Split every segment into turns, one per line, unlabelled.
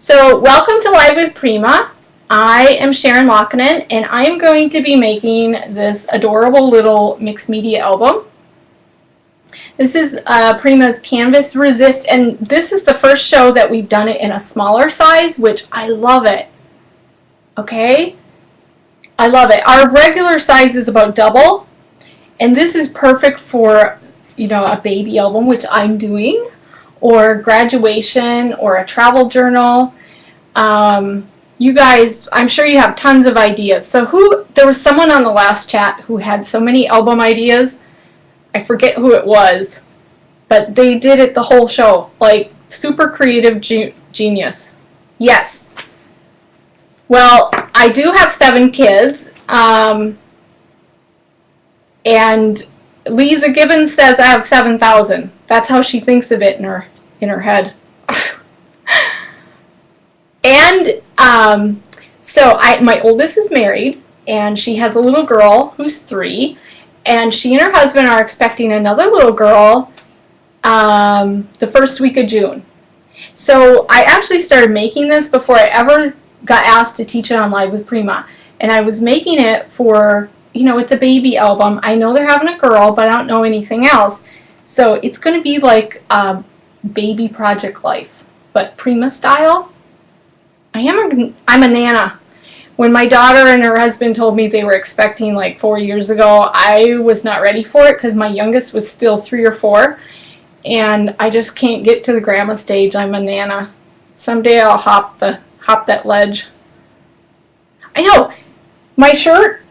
So welcome to Live with Prima. I am Sharon Laakkonen, and I am going to be making this adorable little mixed media album. This is Prima's Canvas Resist, and this is the first show that we've done it in a smaller size, which I love it. Okay? I love it. Our regular size is about double, and this is perfect for, a baby album, which I'm doing, or graduation, or a travel journal. You guys, I'm sure you have tons of ideas. So there was someone on the last chat who had so many album ideas. I forget who it was, but they did it the whole show. Like, super creative genius. Yes. Well, I do have 7 kids, and Lisa Gibbons says I have 7,000. That's how she thinks of it in her head. And so my oldest is married, and she has a little girl who's 3, and she and her husband are expecting another little girl the first week of June. So I actually started making this before I ever got asked to teach it on Live with Prima, and I was making it for, it's a baby album. I know they're having a girl, but I don't know anything else. So it's going to be like baby project life, but Prima style. I'm a nana. When my daughter and her husband told me they were expecting like 4 years ago, I was not ready for it because my youngest was still 3 or 4, and I just can't get to the grandma stage. I'm a nana. Someday I'll hop that ledge. I know. My shirt,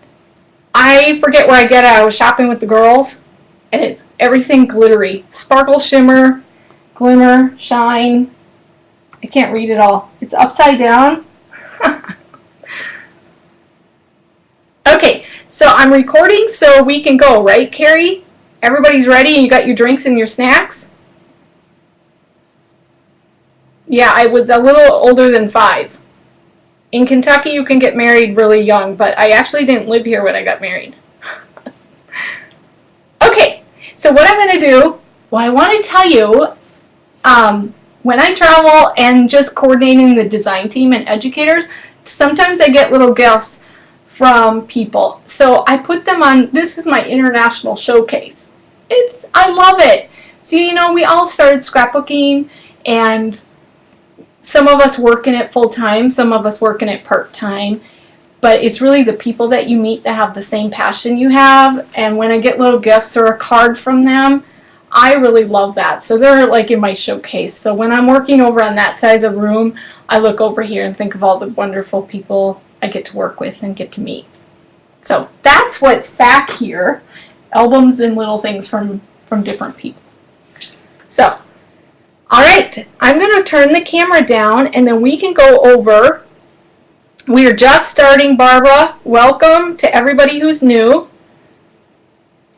I forget where I get it. I was shopping with the girls, and it's everything glittery. Sparkle, shimmer, glimmer, shine. I can't read it all. It's upside down. Okay, so I'm recording so we can go, right, Carrie? Everybody's ready and you got your drinks and your snacks? Yeah, I was a little older than 5. In Kentucky, you can get married really young, but I actually didn't live here when I got married. Okay, so what I'm going to do, I want to tell you, when I travel and just coordinating the design team and educators, sometimes I get little gifts from people. So I put them on, this is my international showcase. I love it. So, we all started scrapbooking, and some of us work in it full time, some of us work in it part time, but it's really the people that you meet that have the same passion you have, and when I get little gifts or a card from them, I really love that. So they're like in my showcase. So when I'm working over on that side of the room, I look over here and think of all the wonderful people I get to work with and get to meet. So that's what's back here. Albums and little things from different people. So, all right, I'm going to turn the camera down and then we can go over. We are just starting, Barbara. Welcome to everybody who's new.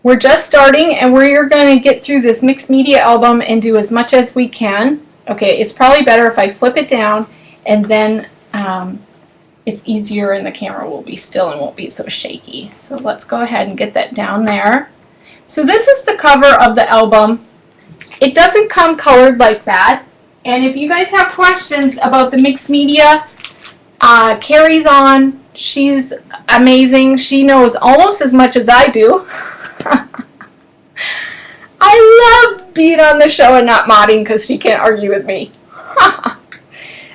We're just starting, and we're going to get through this mixed media album and do as much as we can. Okay, it's probably better if I flip it down, and then it's easier and the camera will be still and won't be so shaky. So let's go ahead and get that down there. So this is the cover of the album. It doesn't come colored like that. And if you guys have questions about the mixed media, Carrie's on. She's amazing. She knows almost as much as I do. I love being on the show and not modding because she can't argue with me.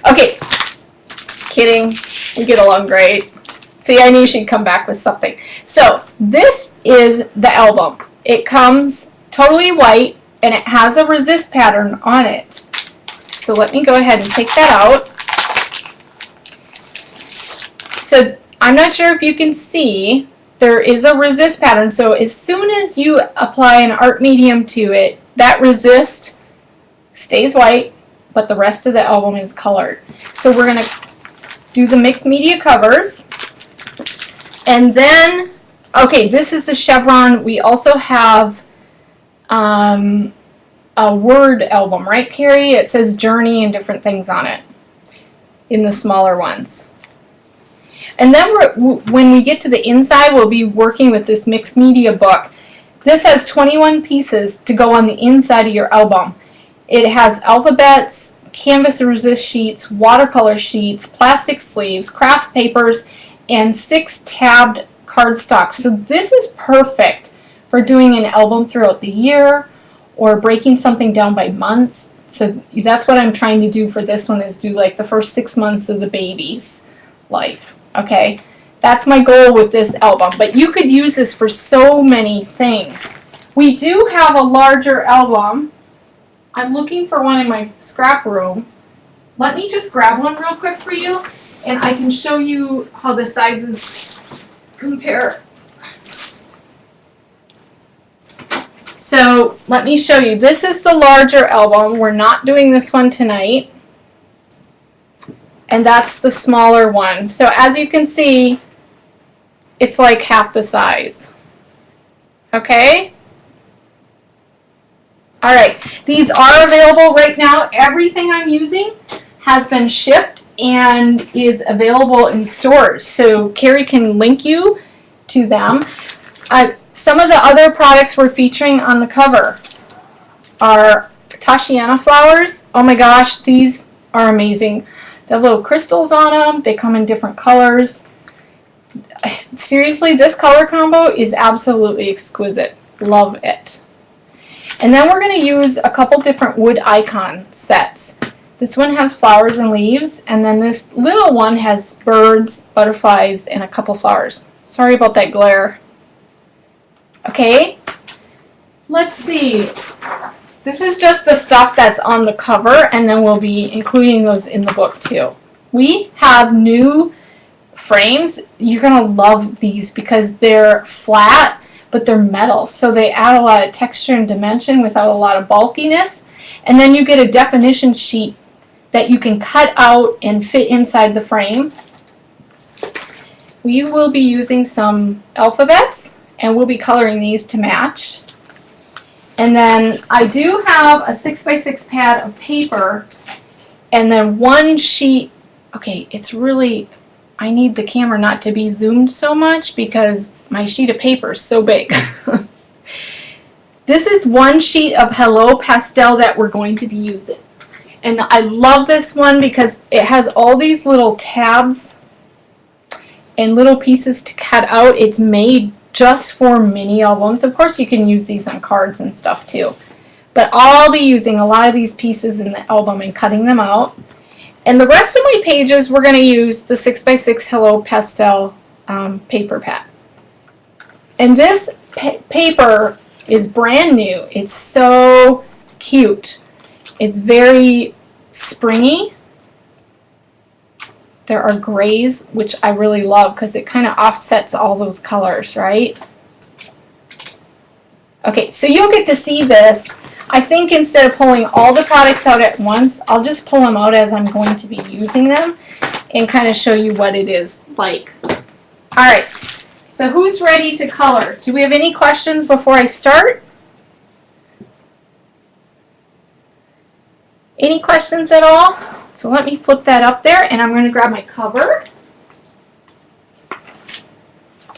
Okay, kidding. We get along great. See, I knew she'd come back with something. So this is the album. It comes totally white and it has a resist pattern on it. So let me go ahead and take that out. So I'm not sure if you can see, there is a resist pattern. So as soon as you apply an art medium to it, that resist stays white, but the rest of the album is colored. So we're going to do the mixed media covers. And then, okay, this is the chevron. We also have a word album, right, Carrie? It says Journey and different things on it in the smaller ones. And then when we get to the inside, we'll be working with this mixed media book. This has 21 pieces to go on the inside of your album. It has alphabets, canvas resist sheets, watercolor sheets, plastic sleeves, craft papers, and 6 tabbed cardstock. So this is perfect for doing an album throughout the year or breaking something down by months. So that's what I'm trying to do for this one, is do like the first 6 months of the baby's life. Okay, that's my goal with this album, but you could use this for so many things. We do have a larger album. I'm looking for one in my scrap room. Let me just grab one real quick for you, and I can show you how the sizes compare. So let me show you. This is the larger album. We're not doing this one tonight. And that's the smaller one. So as you can see, it's like half the size. Okay? Alright, these are available right now. Everything I'm using has been shipped and is available in stores. So Carrie can link you to them. Some of the other products we're featuring on the cover are Tashiana flowers. Oh my gosh, these are amazing. They have little crystals on them. They come in different colors. Seriously, this color combo is absolutely exquisite. Love it. And then we're going to use a couple different wood icon sets. This one has flowers and leaves, and then this little one has birds, butterflies, and a couple flowers. Sorry about that glare. Okay, let's see. This is just the stuff that's on the cover, and then we'll be including those in the book too. We have new frames. You're going to love these because they're flat, but they're metal, so they add a lot of texture and dimension without a lot of bulkiness. And then you get a definition sheet that you can cut out and fit inside the frame. We will be using some alphabets, and we'll be coloring these to match. And then I do have a 6x6 pad of paper, and then one sheet. Okay, it's really, I need the camera not to be zoomed so much because my sheet of paper is so big. This is one sheet of Hello Pastel that we're going to be using. And I love this one because it has all these little tabs and little pieces to cut out. It's made just for mini albums. Of course, you can use these on cards and stuff too. But I'll be using a lot of these pieces in the album and cutting them out. And the rest of my pages, we're going to use the 6x6 Hello Pastel paper pad. And this paper is brand new. It's so cute. It's very springy. There are grays, which I really love because it kind of offsets all those colors, right? Okay, so you'll get to see this. I think instead of pulling all the products out at once, I'll just pull them out as I'm going to be using them and kind of show you what it is like. All right, so who's ready to color? Do we have any questions before I start? Any questions at all? So let me flip that up there, and I'm going to grab my cover. All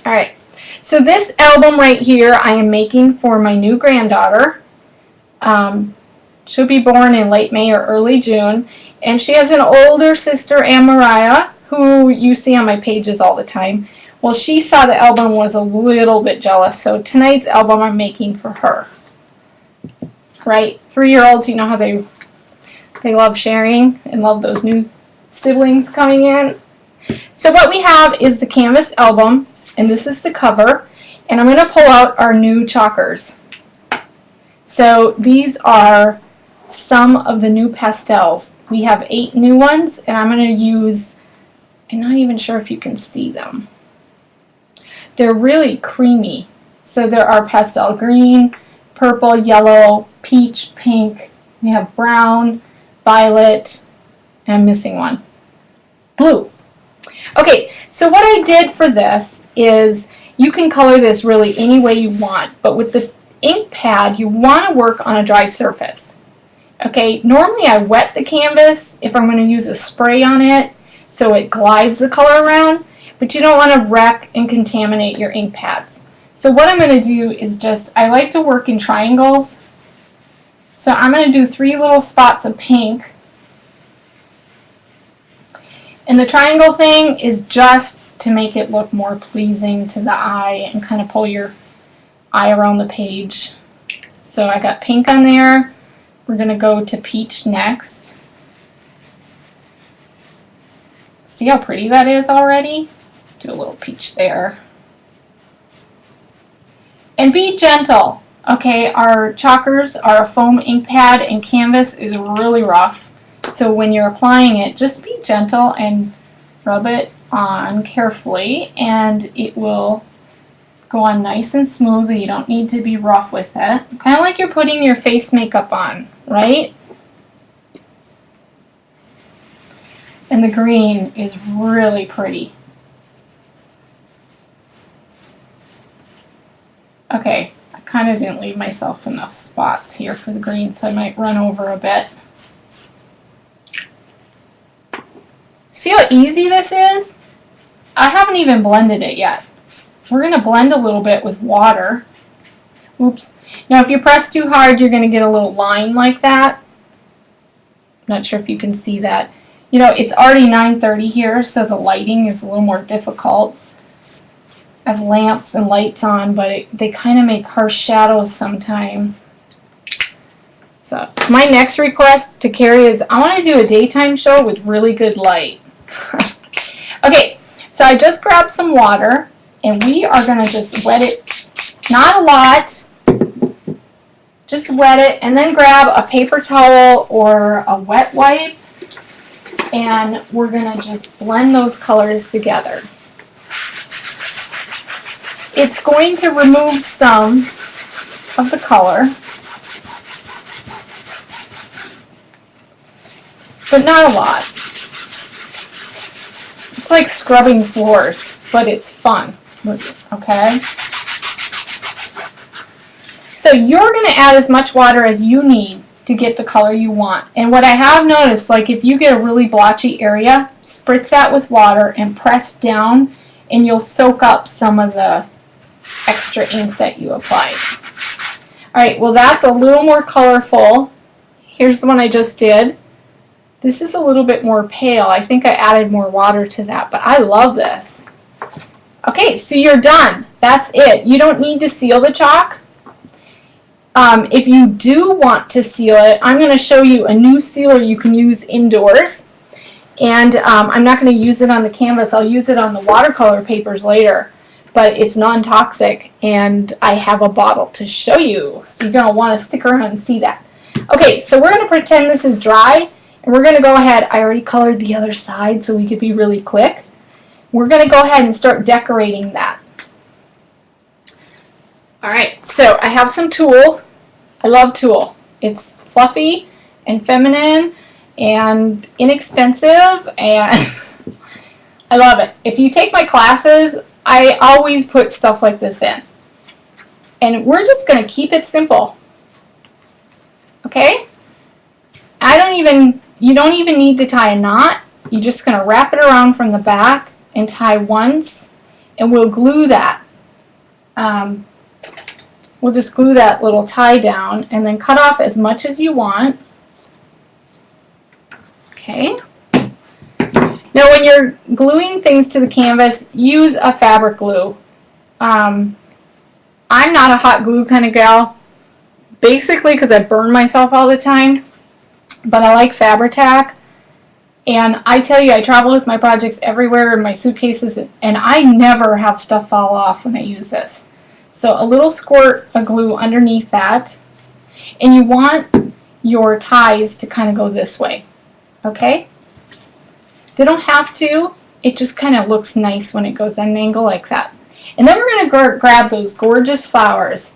right, so this album right here I am making for my new granddaughter. She'll be born in late May or early June, and she has an older sister, Anne Mariah, who you see on my pages all the time. Well, she saw the album, was a little bit jealous, so tonight's album I'm making for her. Right? 3-year-olds, you know how they love sharing and love those new siblings coming in. So what we have is the canvas album, and this is the cover, and I'm going to pull out our new chalkers. So these are some of the new pastels. We have 8 new ones, and I'm going to use, I'm not even sure if you can see them. They're really creamy. So there are pastel green, purple, yellow, peach, pink. We have brown, violet, and I'm missing one. Blue. Okay, so what I did for this is you can color this really any way you want, but with the ink pad, you want to work on a dry surface. Okay, normally I wet the canvas if I'm going to use a spray on it so it glides the color around, but you don't want to wreck and contaminate your ink pads. So what I'm going to do is I like to work in triangles. So I'm going to do 3 little spots of pink And the triangle thing is just to make it look more pleasing to the eye and kind of pull your eye around the page. So I got pink on there. We're going to go to peach next. See how pretty that is already? Do a little peach there. And be gentle. Okay, our chalkers are a foam ink pad and canvas is really rough. So when you're applying it, just be gentle and rub it on carefully and it will go on nice and smooth. You don't need to be rough with it. Kind of like you're putting your face makeup on, right? And the green is really pretty. Okay, I kind of didn't leave myself enough spots here for the green, so I might run over a bit. See how easy this is? I haven't even blended it yet. We're going to blend a little bit with water. Oops. Now if you press too hard, you're going to get a little line like that. Not sure if you can see that. You know, it's already 9:30 here, so the lighting is a little more difficult. I have lamps and lights on, but they kind of make harsh shadows sometimes. So my next request to Carrie is I want to do a daytime show with really good light. Okay, so I just grabbed some water and we are going to just wet it, not a lot, just wet it and then grab a paper towel or a wet wipe and we're going to just blend those colors together. It's going to remove some of the color, but not a lot. It's like scrubbing floors, but it's fun, okay? So you're going to add as much water as you need to get the color you want. And what I have noticed, like if you get a really blotchy area, spritz that with water and press down, and you'll soak up some of the extra ink that you applied. Alright, well that's a little more colorful. Here's the one I just did. This is a little bit more pale. I think I added more water to that, but I love this. Okay, so you're done. That's it. You don't need to seal the chalk. If you do want to seal it, I'm going to show you a new sealer you can use indoors. And I'm not going to use it on the canvas. I'll use it on the watercolor papers later. But it's non-toxic, and I have a bottle to show you. So you're going to want to stick around and see that. Okay, so we're going to pretend this is dry. And we're going to go ahead. I already colored the other side so we could be really quick. We're going to go ahead and start decorating that. Alright, so I have some tulle. I love tulle. It's fluffy and feminine and inexpensive, and I love it. If you take my classes, I always put stuff like this in. And we're just going to keep it simple. Okay? You don't even need to tie a knot. You're just going to wrap it around from the back and tie once, and we'll glue that. We'll just glue that little tie down and then cut off as much as you want. Okay. Now when you're gluing things to the canvas, use a fabric glue. I'm not a hot glue kind of gal, basically because I burn myself all the time, but I like Fabri-Tac. And I tell you, I travel with my projects everywhere in my suitcases, and I never have stuff fall off when I use this. So a little squirt of glue underneath that, and you want your ties to kind of go this way, okay? They don't have to, it just kind of looks nice when it goes at an angle like that. And then we're going to grab those gorgeous flowers.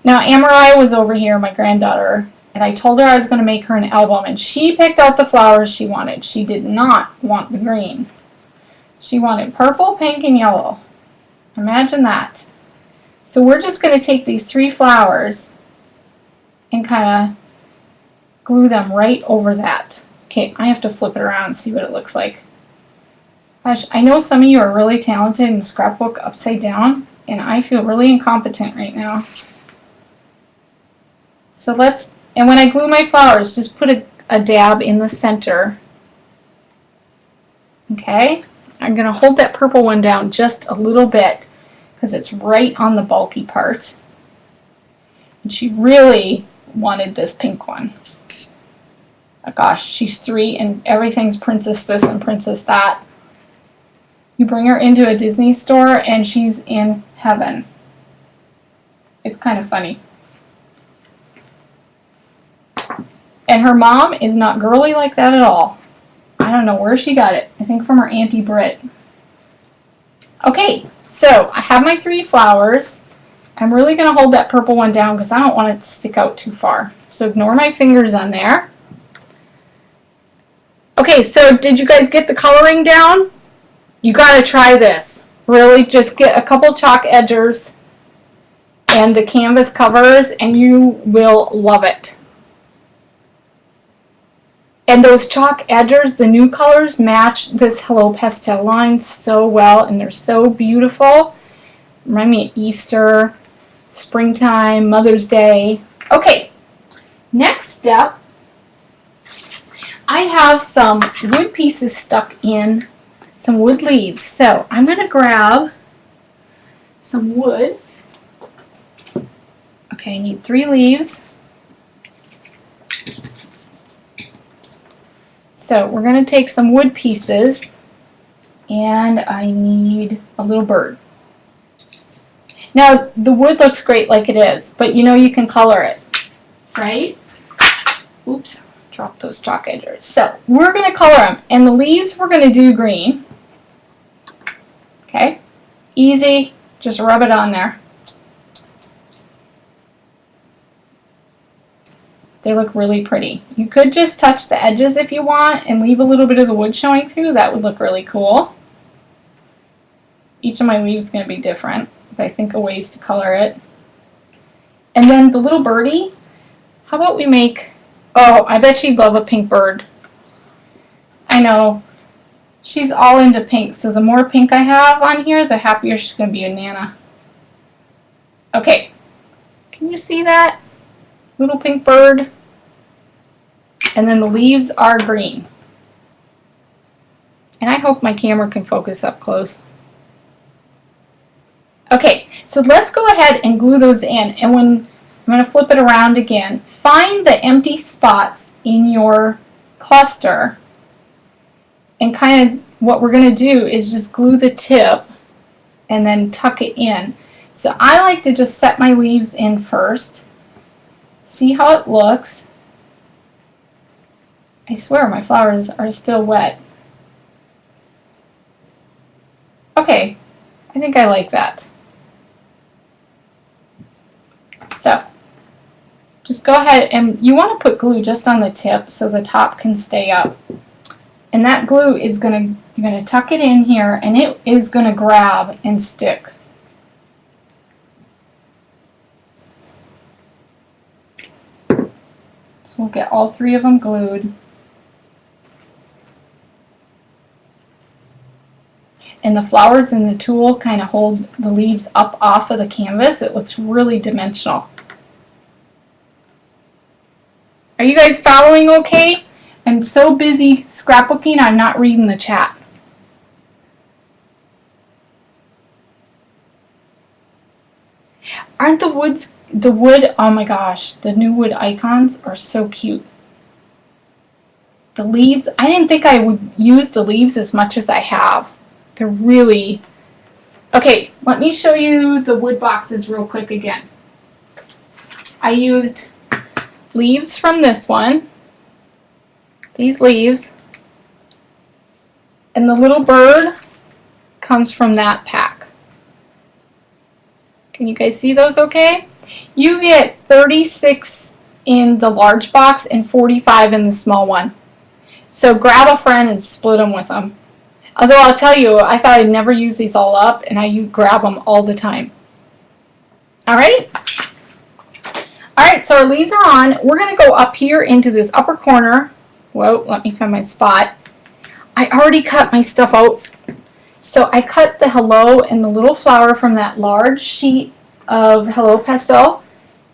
Now Amarai was over here, my granddaughter, and I told her I was going to make her an album, and she picked out the flowers she wanted. She did not want the green. She wanted purple, pink, and yellow. Imagine that. So we're just going to take these 3 flowers and kind of glue them right over that. Okay, I have to flip it around and see what it looks like. Gosh, I know some of you are really talented in scrapbook upside down, and I feel really incompetent right now. So and when I glue my flowers, just put a dab in the center. Okay, I'm going to hold that purple one down just a little bit because it's right on the bulky part. And she really wanted this pink one. Oh gosh, she's 3 and everything's princess this and princess that. You bring her into a Disney store and she's in heaven. It's kind of funny. And her mom is not girly like that at all. I don't know where she got it. I think from her Auntie Brit. Okay, so I have my 3 flowers. I'm really going to hold that purple one down because I don't want it to stick out too far. So ignore my fingers on there. Okay, so did you guys get the coloring down? You got to try this. Really, just get a couple chalk edgers and the canvas covers and you will love it. And those chalk edgers, the new colors, match this Hello Pastel line so well, and they're so beautiful. Remind me of Easter, springtime, Mother's Day. Okay, next step, I have some wood pieces stuck in some wood leaves. So I'm going to grab some wood. Okay, I need 3 leaves. So we're going to take some wood pieces and I need a little bird. Now the wood looks great like it is, but you know you can color it, right? Oops, dropped those chalk edgers. So we're going to color them and the leaves we're going to do green. Okay, easy, just rub it on there. They look really pretty. You could just touch the edges if you want and leave a little bit of the wood showing through. That would look really cool. Each of my leaves is going to be different as I think of ways to color it. And then the little birdie, how about we make, oh, I bet she'd love a pink bird. I know. She's all into pink, so the more pink I have on here, the happier she's going to be a Nana. Okay, can you see that? Little pink bird. And then the leaves are green. And I hope my camera can focus up close. Okay, so let's go ahead and glue those in. And when I'm going to flip it around again, find the empty spots in your cluster. And kind of what we're going to do is just glue the tip and then tuck it in. So I like to just set my leaves in first. See how it looks. I swear my flowers are still wet. Okay, I think I like that. So, just go ahead and you want to put glue just on the tip so the top can stay up. And that glue is you're gonna tuck it in here and it is gonna grab and stick. So we'll get all 3 of them glued. And the flowers and the tool kind of hold the leaves up off of the canvas. It looks really dimensional. Are you guys following okay? I'm so busy scrapbooking, I'm not reading the chat. Aren't the wood, oh my gosh, the new wood icons are so cute. The leaves, I didn't think I would use the leaves as much as I have. They're really, okay, let me show you the wood boxes real quick again. I used leaves from this one, these leaves, and the little bird comes from that pack. Can you guys see those okay? You get 36 in the large box and 45 in the small one. So grab a friend and split them with them. Although I'll tell you, I thought I'd never use these all up, and I grab them all the time. Alright? Alright, so our leaves are on. We're going to go up here into this upper corner. Whoa, let me find my spot. I already cut my stuff out. So I cut the hello and the little flower from that large sheet of Hello Pastel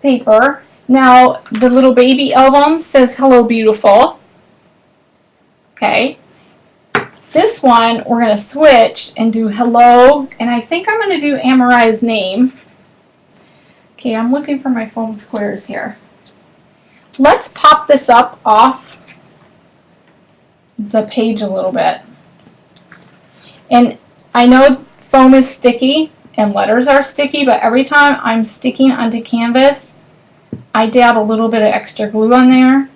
paper. Now, the little baby album says Hello Beautiful. Okay. This one, we're going to switch and do hello, and I think I'm going to do Amariah's name. Okay, I'm looking for my foam squares here. Let's pop this up off the page a little bit. And I know foam is sticky and letters are sticky, but every time I'm sticking onto canvas, I dab a little bit of extra glue on there,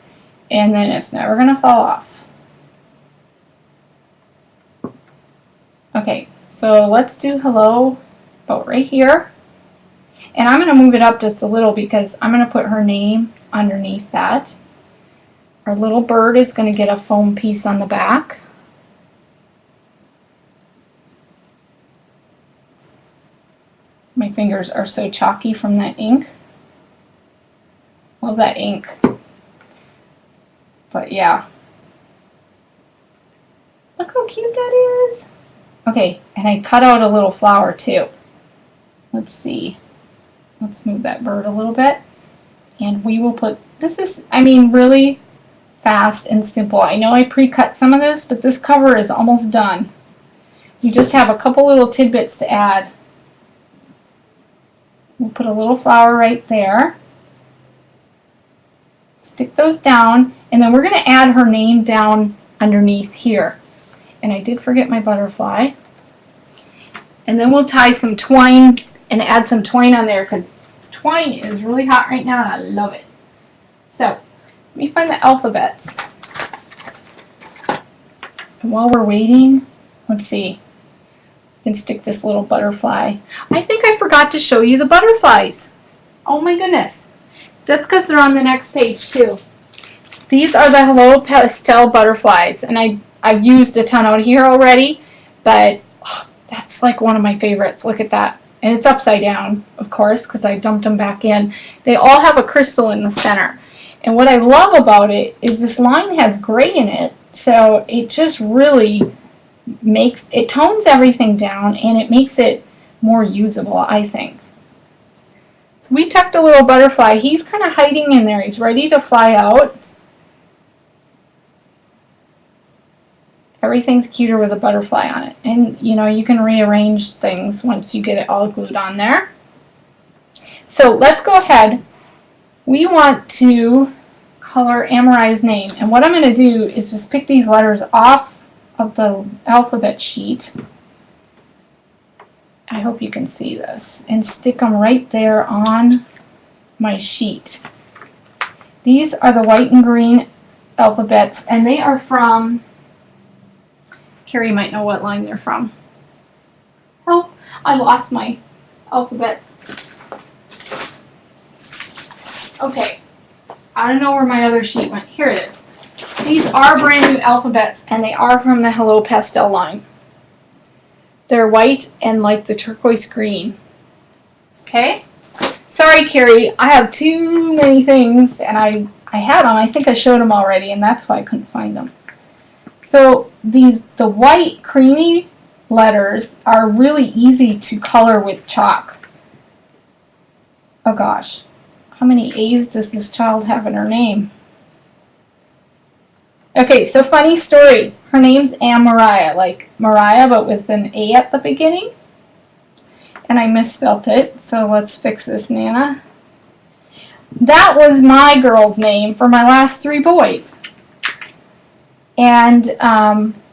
and then it's never going to fall off. Okay, so let's do hello about right here. And I'm going to move it up just a little because I'm going to put her name underneath that. Our little bird is going to get a foam piece on the back. My fingers are so chalky from that ink. Love that ink. But yeah. Look how cute that is. Okay, and I cut out a little flower too. Let's see. Let's move that bird a little bit. And we will put, this is, I mean, really fast and simple. I know I pre-cut some of this, but this cover is almost done. You just have a couple little tidbits to add. We'll put a little flower right there. Stick those down, and then we're going to add her name down underneath here. And I did forget my butterfly. And then we'll tie some twine and add some twine on there because twine is really hot right now and I love it. So, let me find the alphabets. And while we're waiting, let's see. I can stick this little butterfly. I think I forgot to show you the butterflies. Oh my goodness. That's because they're on the next page too. These are the Hello Pastel butterflies, and I've used a ton out here already, but that's like one of my favorites. Look at that. And it's upside down, of course, because I dumped them back in. They all have a crystal in the center. And what I love about it is this line has gray in it, so it just really makes, it tones everything down and it makes it more usable, I think. So we tucked a little butterfly. He's kind of hiding in there. He's ready to fly out. Everything's cuter with a butterfly on it. And you know, you can rearrange things once you get it all glued on there. So let's go ahead. We want to color Amariah's name. And what I'm going to do is just pick these letters off of the alphabet sheet. I hope you can see this. And stick them right there on my sheet. These are the white and green alphabets, and they are from, Carrie might know what line they're from. Oh, I lost my alphabets. Okay, I don't know where my other sheet went. Here it is. These are brand new alphabets, and they are from the Hello Pastel line. They're white and like the turquoise green. Okay? Sorry, Carrie, I have too many things, and I had them. I think I showed them already, and that's why I couldn't find them. So the white creamy letters are really easy to color with chalk. Oh gosh, how many A's does this child have in her name? Okay, so funny story. Her name's Amariah, like Mariah, but with an A at the beginning. And I misspelt it, so let's fix this, Nana. That was my girl's name for my last 3 boys. And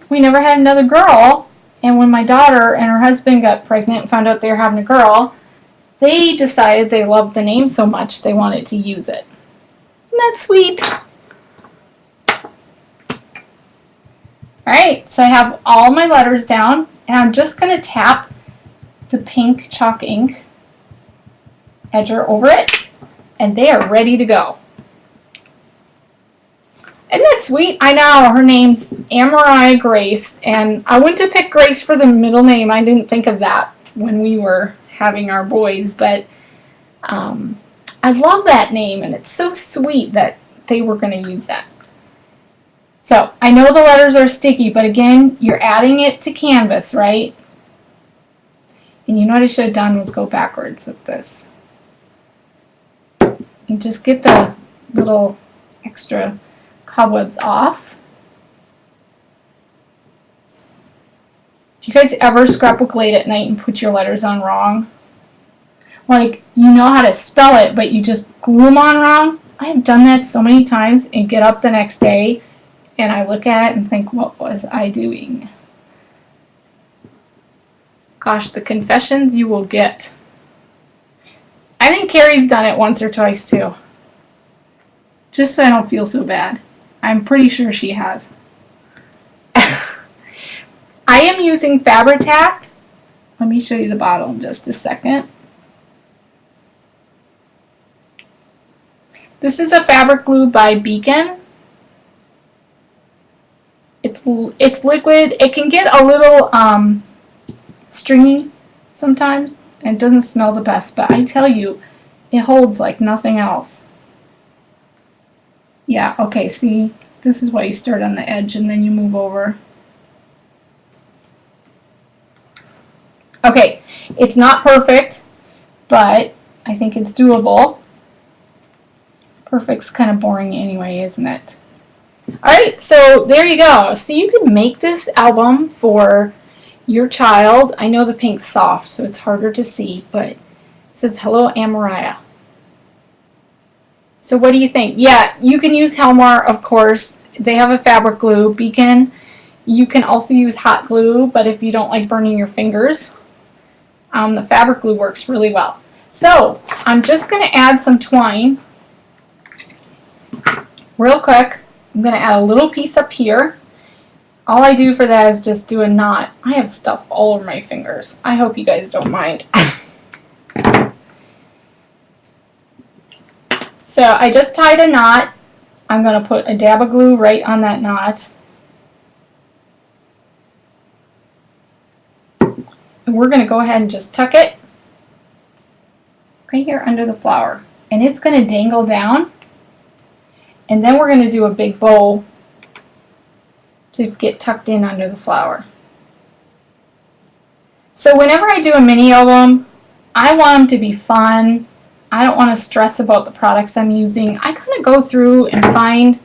we never had another girl. And when my daughter and her husband got pregnant and found out they were having a girl, they decided they loved the name so much they wanted to use it. Isn't that sweet? Alright, so I have all my letters down, and I'm just going to tap the pink chalk ink edger over it, and they are ready to go. Isn't that sweet? I know, her name's Amariah Grace, and I went to pick Grace for the middle name. I didn't think of that when we were having our boys, but I love that name, and it's so sweet that they were going to use that. So, I know the letters are sticky, but again, you're adding it to canvas, right? And you know what I should have done was go backwards with this. And just get the little extra cobwebs off. Do you guys ever scrapbook late at night and put your letters on wrong? Like, you know how to spell it, but you just glue them on wrong? I have done that so many times and get up the next day and I look at it and think, what was I doing? Gosh, the confessions you will get. I think Carrie's done it once or twice too. Just so I don't feel so bad. I'm pretty sure she has. I am using Fabri-Tac. Let me show you the bottle in just a second. This is a fabric glue by Beacon. It's liquid. It can get a little stringy sometimes and it doesn't smell the best, but I tell you, it holds like nothing else. Yeah, okay, see, this is why you start on the edge and then you move over. Okay, it's not perfect, but I think it's doable. Perfect's kind of boring anyway, isn't it? Alright, so there you go. So you can make this album for your child. I know the pink's soft, so it's harder to see, but it says, Hello, Amariah. So what do you think? Yeah, you can use Helmar, of course. They have a fabric glue. Beacon, you can also use hot glue, but if you don't like burning your fingers, the fabric glue works really well. So I'm just going to add some twine real quick. I'm going to add a little piece up here. All I do for that is just do a knot. I have stuff all over my fingers. I hope you guys don't mind. So I just tied a knot. I'm going to put a dab of glue right on that knot. And we're going to go ahead and just tuck it right here under the flower. And it's going to dangle down. And then we're going to do a big bow to get tucked in under the flower. So whenever I do a mini album, I want them to be fun. I don't want to stress about the products I'm using. I kind of go through and find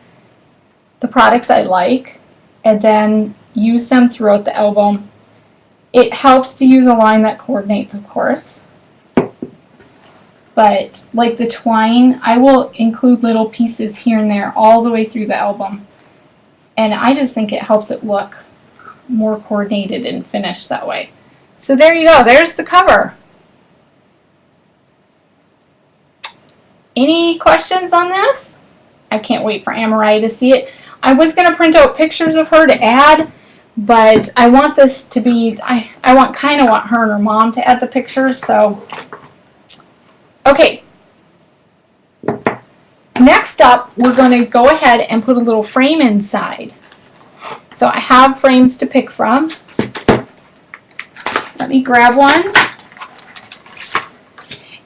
the products I like and then use them throughout the album. It helps to use a line that coordinates, of course. But like the twine, I will include little pieces here and there all the way through the album. And I just think it helps it look more coordinated and finished that way. So there you go. There's the cover. Any questions on this? I can't wait for Amariah to see it. I was going to print out pictures of her to add, but I want this to be, I kind of want her and her mom to add the pictures, so. Okay. Next up, we're going to go ahead and put a little frame inside. So I have frames to pick from. Let me grab one.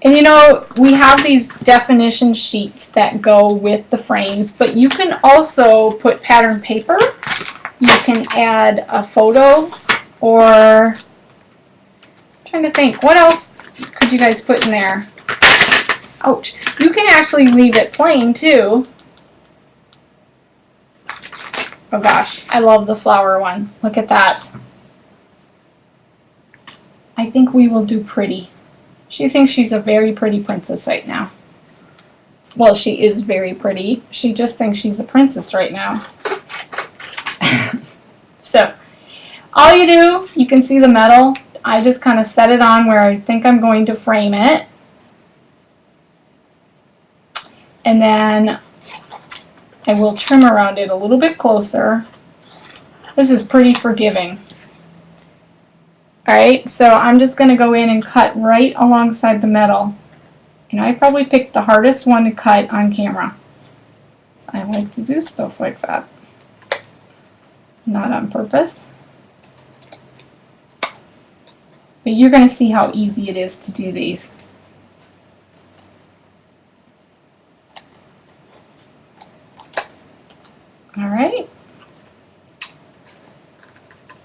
And you know, we have these definition sheets that go with the frames, but you can also put pattern paper. You can add a photo, or I'm trying to think, what else could you guys put in there? Ouch. You can actually leave it plain too. Oh gosh, I love the flower one. Look at that. I think we will do pretty. She thinks she's a very pretty princess right now. Well, she is very pretty. She just thinks she's a princess right now. So, all you do, you can see the metal. I just kind of set it on where I think I'm going to frame it. And then I will trim around it a little bit closer. This is pretty forgiving. Alright, so I'm just going to go in and cut right alongside the metal. And I probably picked the hardest one to cut on camera. So I like to do stuff like that. Not on purpose. But you're going to see how easy it is to do these. Alright.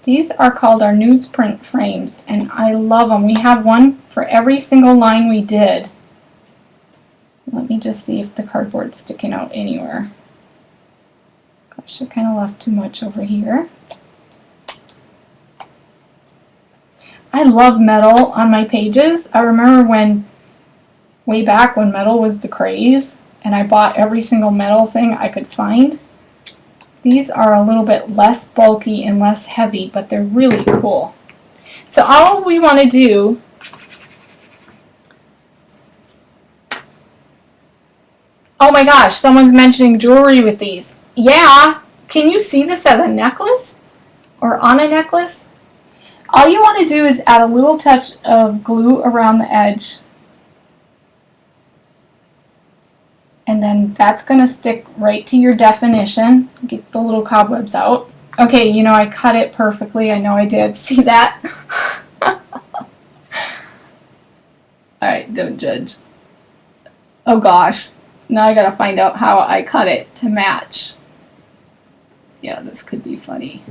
These are called our newsprint frames, and I love them. We have one for every single line we did. Let me just see if the cardboard's sticking out anywhere. Gosh, I kind of left too much over here. I love metal on my pages. I remember way back when metal was the craze, and I bought every single metal thing I could find. These are a little bit less bulky and less heavy, but they're really cool. So all we want to do oh my gosh, someone's mentioning jewelry with these. Yeah, can you see this as a necklace or on a necklace? All you want to do is add a little touch of glue around the edge. And then that's going to stick right to your definition. Get the little cobwebs out. Okay, you know, I cut it perfectly. I know I did. See that? Alright, don't judge. Oh gosh. Now I gotta find out how I cut it to match. Yeah, this could be funny.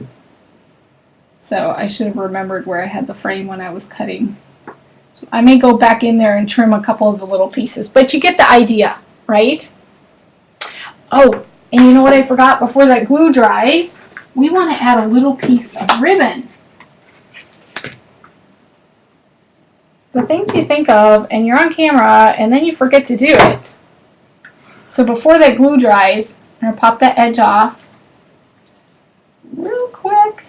So I should have remembered where I had the frame when I was cutting. So I may go back in there and trim a couple of the little pieces, but you get the idea, right? Oh, and you know what I forgot? Before that glue dries, we want to add a little piece of ribbon. The things you think of and you're on camera and then you forget to do it. So before that glue dries, I'm going to pop that edge off real quick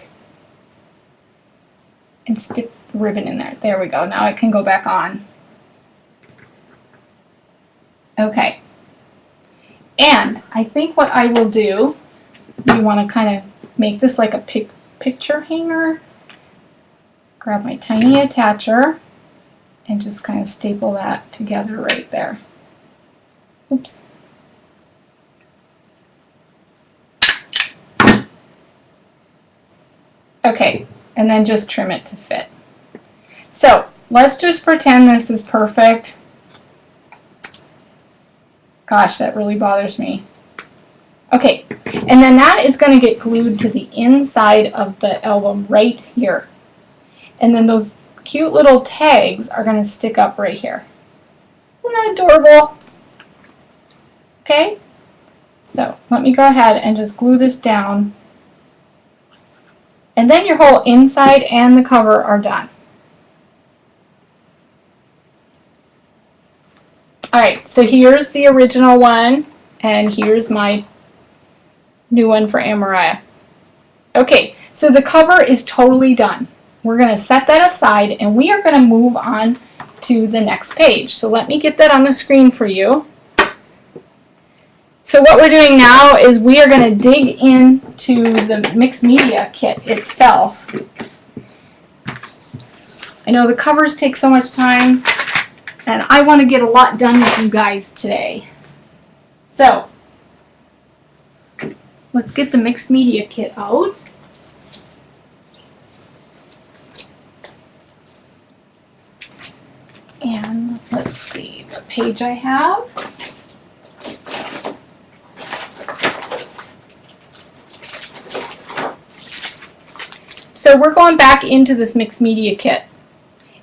and stick the ribbon in there. There we go. Now it can go back on. Okay. And I think what I will do, you want to kind of make this like a picture hanger. Grab my tiny attacher and just kind of staple that together right there. Oops. Okay, and then just trim it to fit. So let's just pretend this is perfect. Gosh, that really bothers me. Okay, and then that is going to get glued to the inside of the album right here. And then those cute little tags are going to stick up right here. Isn't that adorable? Okay, so let me go ahead and just glue this down. And then your whole inside and the cover are done. Alright, so here's the original one, and here's my new one for Aunt Mariah. Okay, so the cover is totally done. We're going to set that aside, and we are going to move on to the next page. So let me get that on the screen for you. So what we're doing now is we are going to dig into the mixed media kit itself. I know the covers take so much time, and I want to get a lot done with you guys today. So let's get the mixed media kit out. And let's see what page I have. So we're going back into this mixed media kit,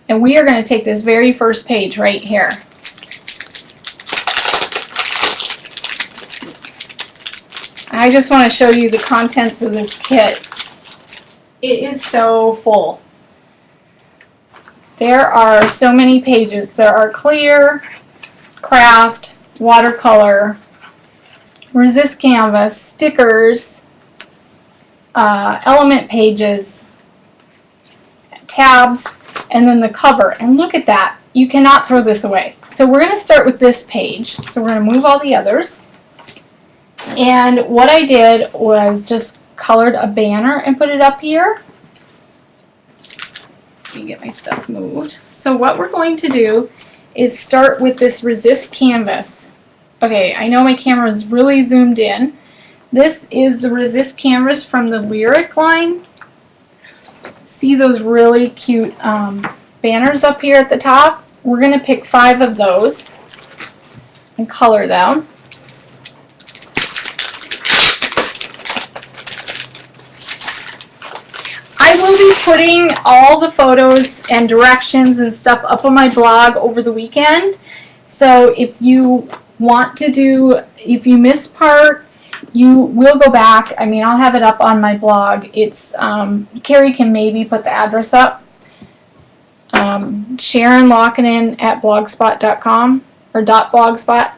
and we are going to take this very first page right here. I just want to show you the contents of this kit. It is so full. There are so many pages. There are clear, craft, watercolor, resist canvas, stickers, element pages, tabs, and then the cover. And look at that. You cannot throw this away. So we're going to start with this page. So we're going to move all the others. And what I did was just colored a banner and put it up here. Let me get my stuff moved. So what we're going to do is start with this resist canvas. Okay, I know my camera is really zoomed in. This is the resist canvas from the Lyric line. See those really cute banners up here at the top? We're going to pick 5 of those and color them. I will be putting all the photos and directions and stuff up on my blog over the weekend. So if you want to do, if you miss part, you will go back. I mean, I'll have it up on my blog. It's Carrie can maybe put the address up. Sharon Laakkonen at blogspot.com or .blogspot.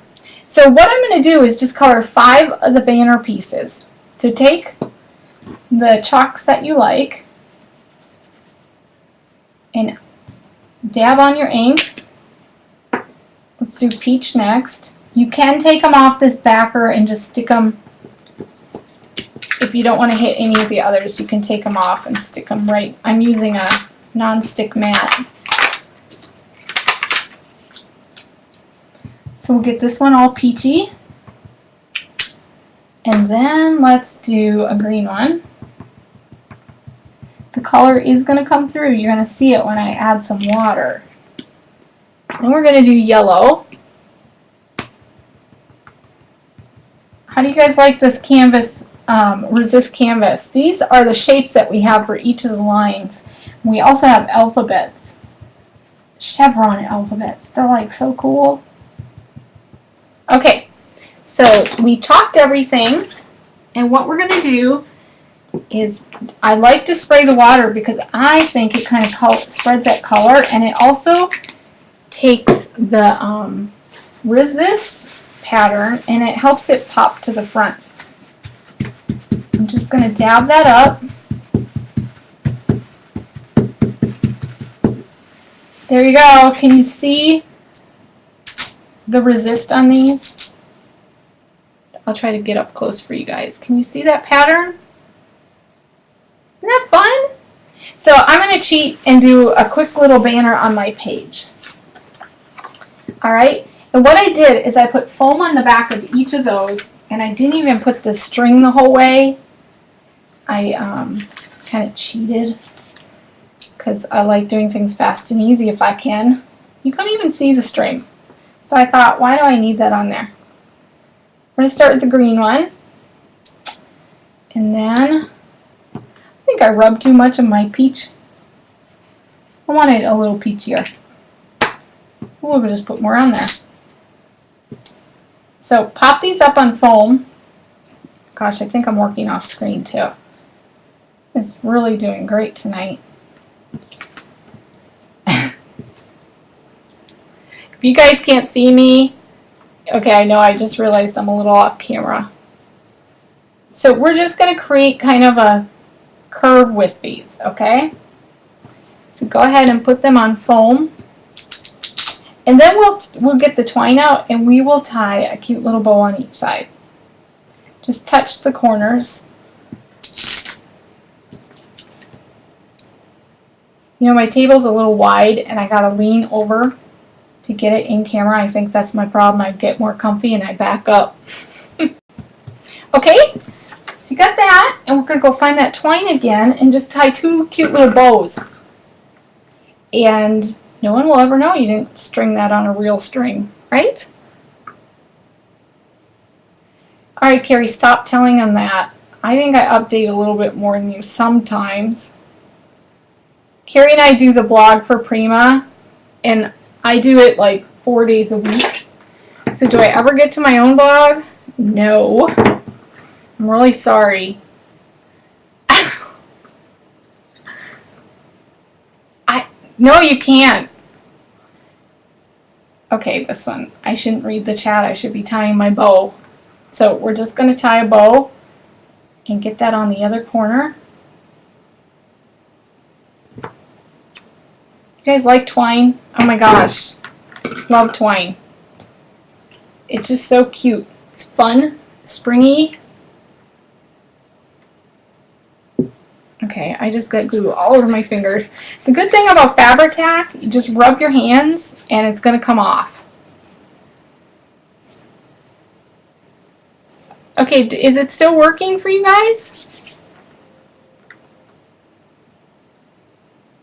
So what I'm going to do is just color 5 of the banner pieces. So take the chalks that you like and dab on your ink. Let's do peach next. You can take them off this backer and just stick them. If you don't want to hit any of the others, you can take them off and stick them right. I'm using a non-stick mat. So we'll get this one all peachy. And then let's do a green one. The color is going to come through. You're going to see it when I add some water. Then we're going to do yellow. How do you guys like this canvas, resist canvas? These are the shapes that we have for each of the lines. We also have alphabets. Chevron alphabets. They're like so cool. Okay, so we chalked everything, and what we're going to do is, I like to spray the water because I think it kind of spreads that color, and it also takes the resist pattern and it helps it pop to the front. I'm just going to dab that up. There you go. Can you see the resist on these? I'll try to get up close for you guys. Can you see that pattern? Isn't that fun? So I'm going to cheat and do a quick little banner on my page. Alright, and what I did is I put foam on the back of each of those, and I didn't even put the string the whole way. I kind of cheated because I like doing things fast and easy if I can. You can't even see the string. So I thought, why do I need that on there? We're going to start with the green one. And then, I think I rubbed too much of my peach. I want it a little peachier. We'll just put more on there. So pop these up on foam. Gosh, I think I'm working off screen too. It's really doing great tonight. If you guys can't see me, okay, I know I just realized I'm a little off camera. So we're just going to create kind of a curve with these, okay? So go ahead and put them on foam. And then we'll get the twine out and we will tie a cute little bow on each side. Just touch the corners. You know, my table's a little wide and I gotta lean over to get it in camera. I think that's my problem. I get more comfy and I back up. Okay, so you got that, and we're gonna go find that twine again and just tie 2 cute little bows. And no one will ever know you didn't string that on a real string, right? Alright, Carrie, stop telling them that. I think I update a little bit more than you sometimes. Carrie and I do the blog for Prima, and I do it like 4 days a week. So do I ever get to my own blog? No. I'm really sorry. No, you can't. Okay, this one. I shouldn't read the chat. I should be tying my bow. So we're just going to tie a bow and get that on the other corner. You guys like twine? Oh my gosh. Love twine. It's just so cute. It's fun, springy. Okay, I just got glue all over my fingers. The good thing about fabric tack, you just rub your hands and it's going to come off. Okay, is it still working for you guys?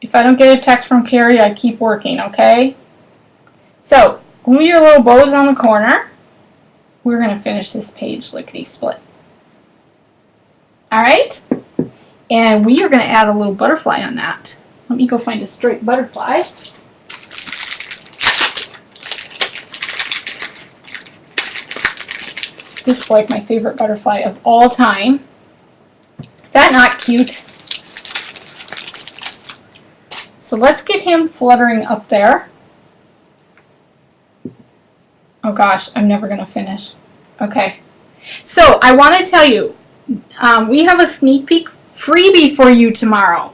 If I don't get a text from Carrie, I keep working, okay? So, glue your little bows on the corner. We're going to finish this page lickety-split. Alright? And we are going to add a little butterfly on that. Let me go find a straight butterfly. This is like my favorite butterfly of all time. Is that not cute? So let's get him fluttering up there. Oh gosh, I'm never going to finish. Okay. So I want to tell you, we have a sneak peek freebie for you tomorrow.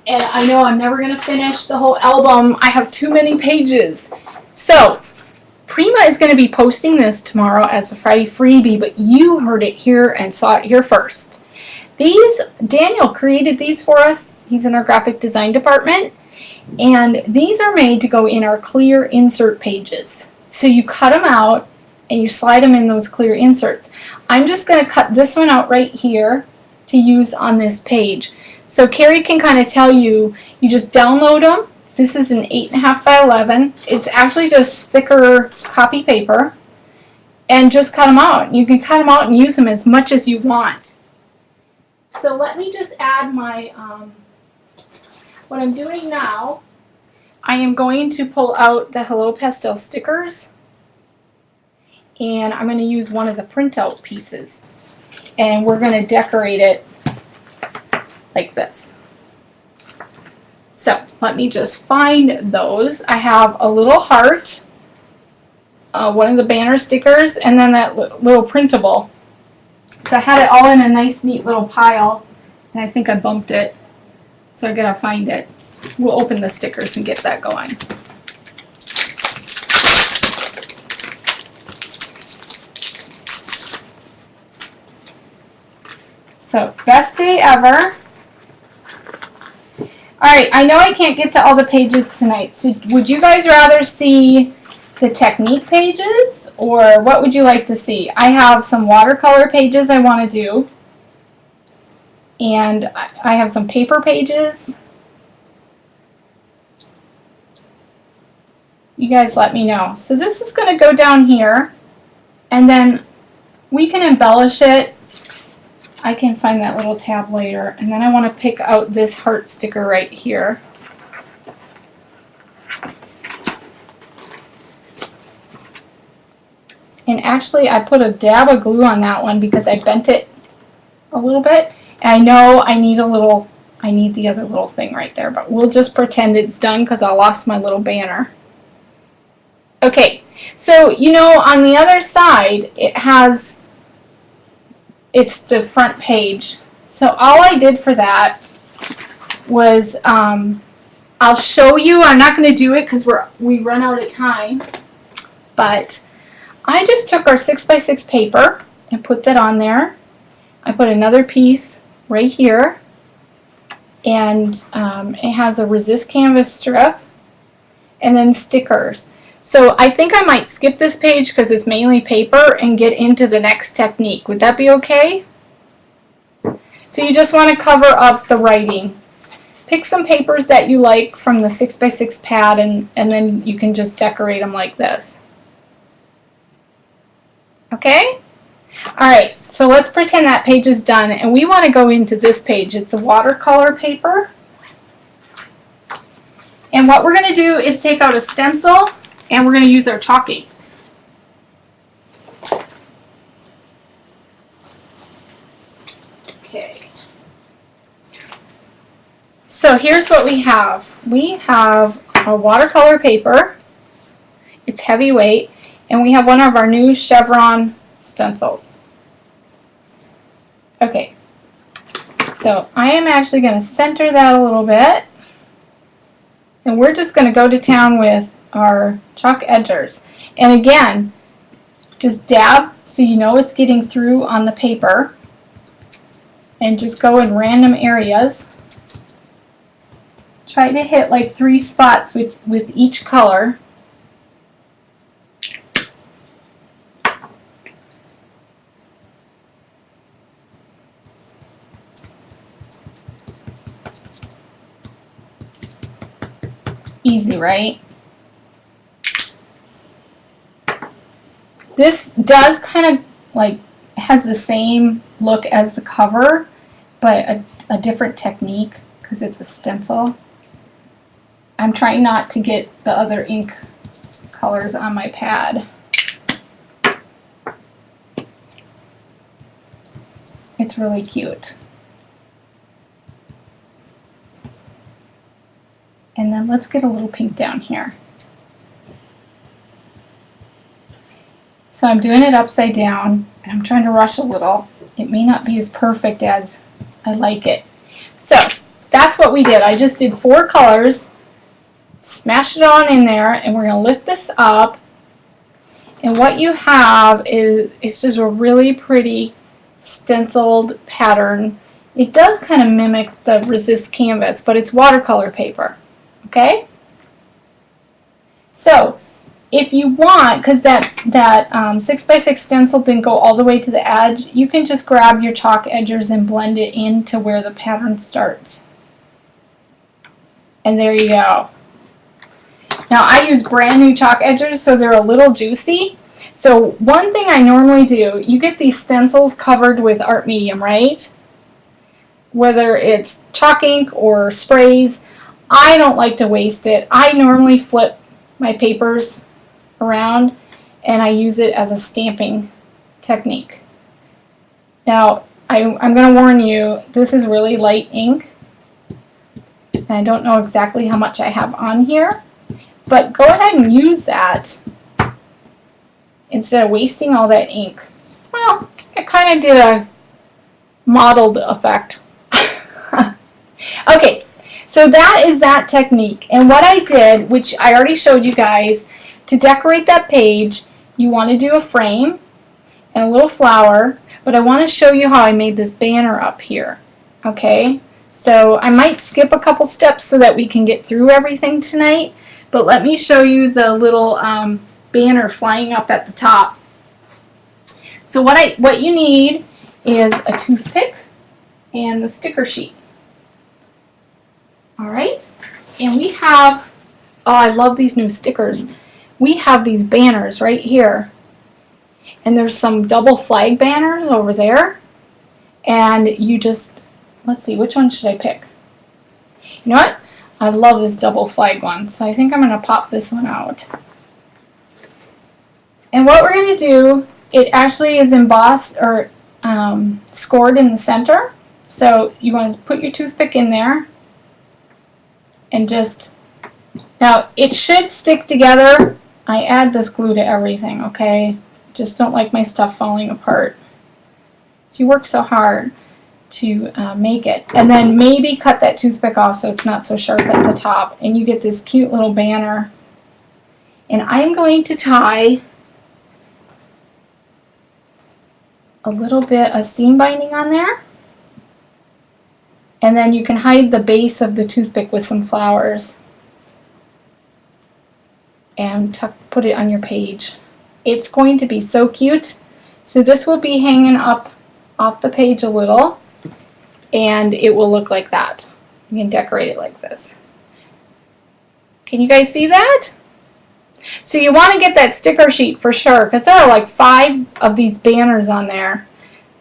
And I know I'm never going to finish the whole album. I have too many pages. So Prima is going to be posting this tomorrow as a Friday freebie, but you heard it here and saw it here first. Daniel created these for us. He's in our graphic design department. And these are made to go in our clear insert pages. So you cut them out and you slide them in those clear inserts. I'm just going to cut this one out right here to use on this page. So Carrie can kind of tell you, you just download them. This is an 8.5 by 11. It's actually just thicker copy paper. And just cut them out. You can cut them out and use them as much as you want. So let me just add my, what I'm doing now, I am going to pull out the Hello Pastel stickers. And I'm going to use one of the printout pieces. And we're going to decorate it like this. So let me just find those. I have a little heart, one of the banner stickers, and then that little printable. So I had it all in a nice neat little pile, and I think I bumped it. So I gotta find it. We'll open the stickers and get that going. So, best day ever. Alright, I know I can't get to all the pages tonight, so would you guys rather see the technique pages, or what would you like to see? I have some watercolor pages I want to do, and I have some paper pages. You guys let me know. So this is going to go down here, and then we can embellish it. I can find that little tab later, and then I want to pick out this heart sticker right here. And actually I put a dab of glue on that one because I bent it a little bit. And I know I need the other little thing right there, but we'll just pretend it's done because I lost my little banner. Okay, so you know on the other side it's the front page. So all I did for that was, I'll show you. I'm not going to do it because we run out of time. But I just took our 6x6 paper and put that on there. I put another piece right here. And it has a resist canvas strip. And then stickers. So I think I might skip this page because it's mainly paper and get into the next technique. Would that be okay? So you just want to cover up the writing. Pick some papers that you like from the 6x6 pad and then you can just decorate them like this. Okay? Alright, so let's pretend that page is done and we want to go into this page. It's a watercolor paper. And what we're going to do is take out a stencil and we're going to use our chalk inks. Okay. So here's what we have. We have a watercolor paper. It's heavyweight. And we have one of our new chevron stencils. Okay. So I am actually going to center that a little bit. And we're just going to go to town with our chalk edgers. And again, just dab so you know it's getting through on the paper. And just go in random areas. Try to hit like 3 spots with each color. Easy, right? This does kind of like has the same look as the cover, but a different technique because it's a stencil. I'm trying not to get the other ink colors on my pad. It's really cute. then let's get a little pink down here. So I'm doing it upside down, and I'm trying to rush a little. It may not be as perfect as I like it. So that's what we did. I just did 4 colors, smashed it on in there, and we're going to lift this up. And what you have is it's just a really pretty stenciled pattern. It does kind of mimic the resist canvas, but it's watercolor paper. Okay? So if you want, because that 6x6 stencil didn't go all the way to the edge, you can just grab your chalk edgers and blend it into where the pattern starts. And there you go. Now I use brand new chalk edgers, so they're a little juicy. So one thing I normally do, you get these stencils covered with art medium, right? Whether it's chalk ink or sprays, I don't like to waste it. I normally flip my papers around and I use it as a stamping technique. Now I'm going to warn you, this is really light ink, and I don't know exactly how much I have on here, but go ahead and use that instead of wasting all that ink. Well, I kind of did a mottled effect. Okay, so that is that technique. And what I did, which I already showed you guys, to decorate that page, you want to do a frame and a little flower, but I want to show you how I made this banner up here. Okay, so I might skip a couple steps so that we can get through everything tonight, but let me show you the little banner flying up at the top. So what you need is a toothpick and the sticker sheet. Alright, and we have, oh, I love these new stickers. We have these banners right here, and there's some double flag banners over there, and you just, let's see, which one should I pick? You know what? I love this double flag one, so I think I'm going to pop this one out. And what we're going to do, it actually is embossed or scored in the center, so you want to put your toothpick in there, and just, now it should stick together. I add this glue to everything, okay? Just don't like my stuff falling apart. So you work so hard to make it. And then maybe cut that toothpick off so it's not so sharp at the top. And you get this cute little banner. And I'm going to tie a little bit of seam binding on there. And then you can hide the base of the toothpick with some flowers. And put it on your page. It's going to be so cute. So this will be hanging up off the page a little, and it will look like that. You can decorate it like this. Can you guys see that? So you want to get that sticker sheet for sure, because there are like 5 of these banners on there,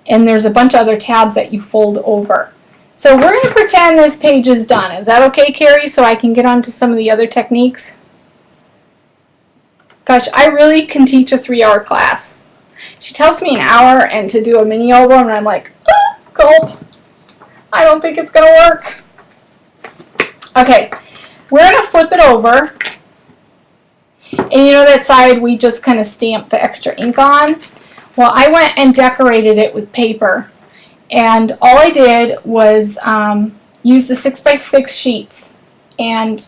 and there's a bunch of other tabs that you fold over. So we're going to pretend this page is done. Is that okay, Carrie, so I can get on to some of the other techniques? Gosh, I really can teach a 3-hour class. She tells me an hour and to do a mini album, and I'm like, oh, gulp. I don't think it's going to work. Okay, we're going to flip it over. And you know that side we just kind of stamped the extra ink on? Well, I went and decorated it with paper. And all I did was use the 6x6 sheets and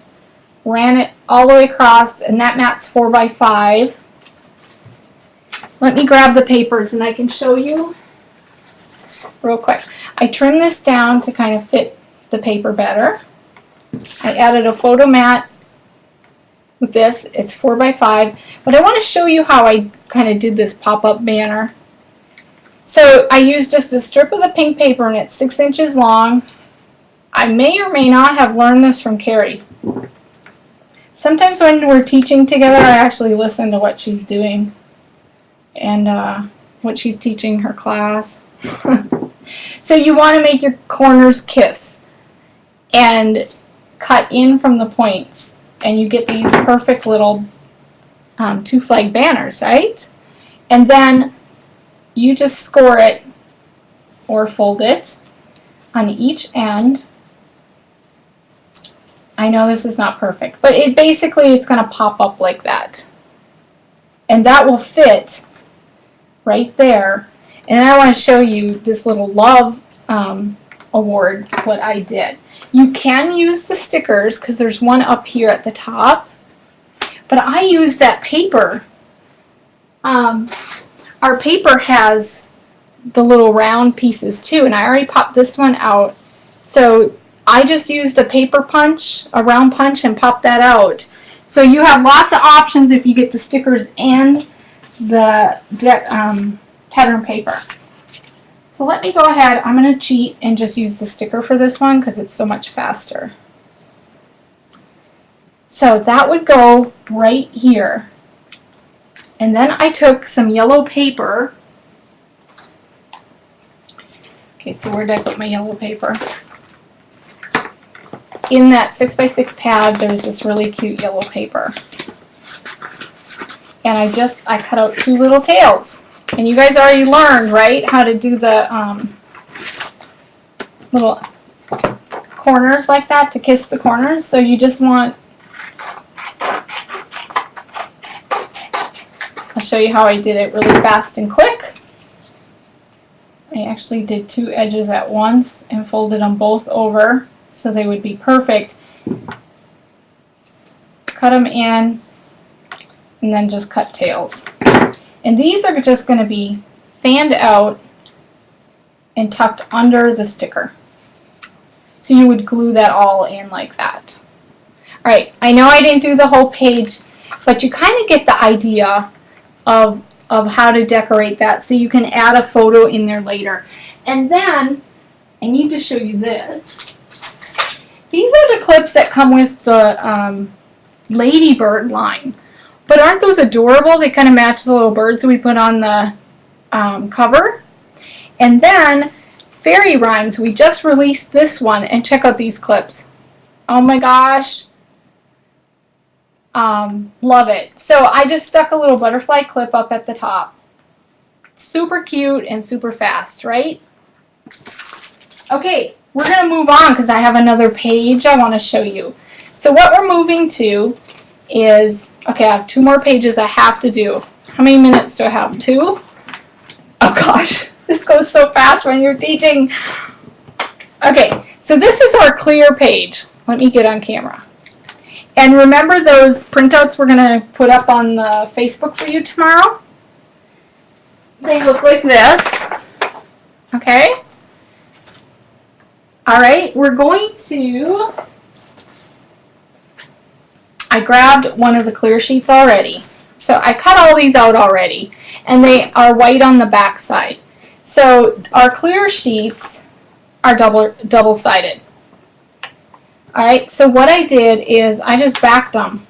ran it all the way across, and that mat's 4x5. Let me grab the papers and I can show you real quick. I trimmed this down to kind of fit the paper better. I added a photo mat with this. It's 4x5, but I want to show you how I kind of did this pop-up banner. So I used just a strip of the pink paper, and it's 6 inches long. I may or may not have learned this from Carrie. Sometimes when we're teaching together, I actually listen to what she's doing and what she's teaching her class. So you want to make your corners kiss and cut in from the points, and you get these perfect little 2-flag banners, right? And then you just score it or fold it on each end I know this is not perfect, but basically it's going to pop up like that. And that will fit right there. And I want to show you this little love award, what I did. You can use the stickers because there's one up here at the top, but I used that paper. Our paper has the little round pieces too, and I already popped this one out. So I just used a paper punch, a round punch, and popped that out. So you have lots of options if you get the stickers and the pattern paper. So let me go ahead, I'm going to cheat and just use the sticker for this one because it's so much faster. So that would go right here. And then I took some yellow paper. Okay, so where did I put my yellow paper? In that 6x6 pad, there's this really cute yellow paper. And I cut out 2 little tails. And you guys already learned, right, how to do the little corners like that to kiss the corners. So you just want, I'll show you how I did it really fast and quick. I actually did 2 edges at once and folded them both over so they would be perfect. Cut them in and then just cut tails. And these are just going to be fanned out and tucked under the sticker. So you would glue that all in like that. Alright, I know I didn't do the whole page, but you kind of get the idea of how to decorate that, so you can add a photo in there later. And then, I need to show you this. These are the clips that come with the ladybird line. But aren't those adorable? They kind of match the little birds we put on the cover. And then, Fairy Rhymes, we just released this one, and check out these clips. Oh my gosh. Love it. So I just stuck a little butterfly clip up at the top. Super cute and super fast, right? Okay, we're going to move on because I have another page I want to show you. So what we're moving to is, okay, I have 2 more pages I have to do. How many minutes do I have? 2? Oh gosh, this goes so fast when you're teaching. Okay, so this is our clear page. Let me get on camera. And remember those printouts we're going to put up on the Facebook for you tomorrow? They look like this. Okay? Alright, we're going to... I grabbed one of the clear sheets already. So I cut all these out already. And they are white on the back side. So our clear sheets are double-sided. Alright, so what I did is I just backed them.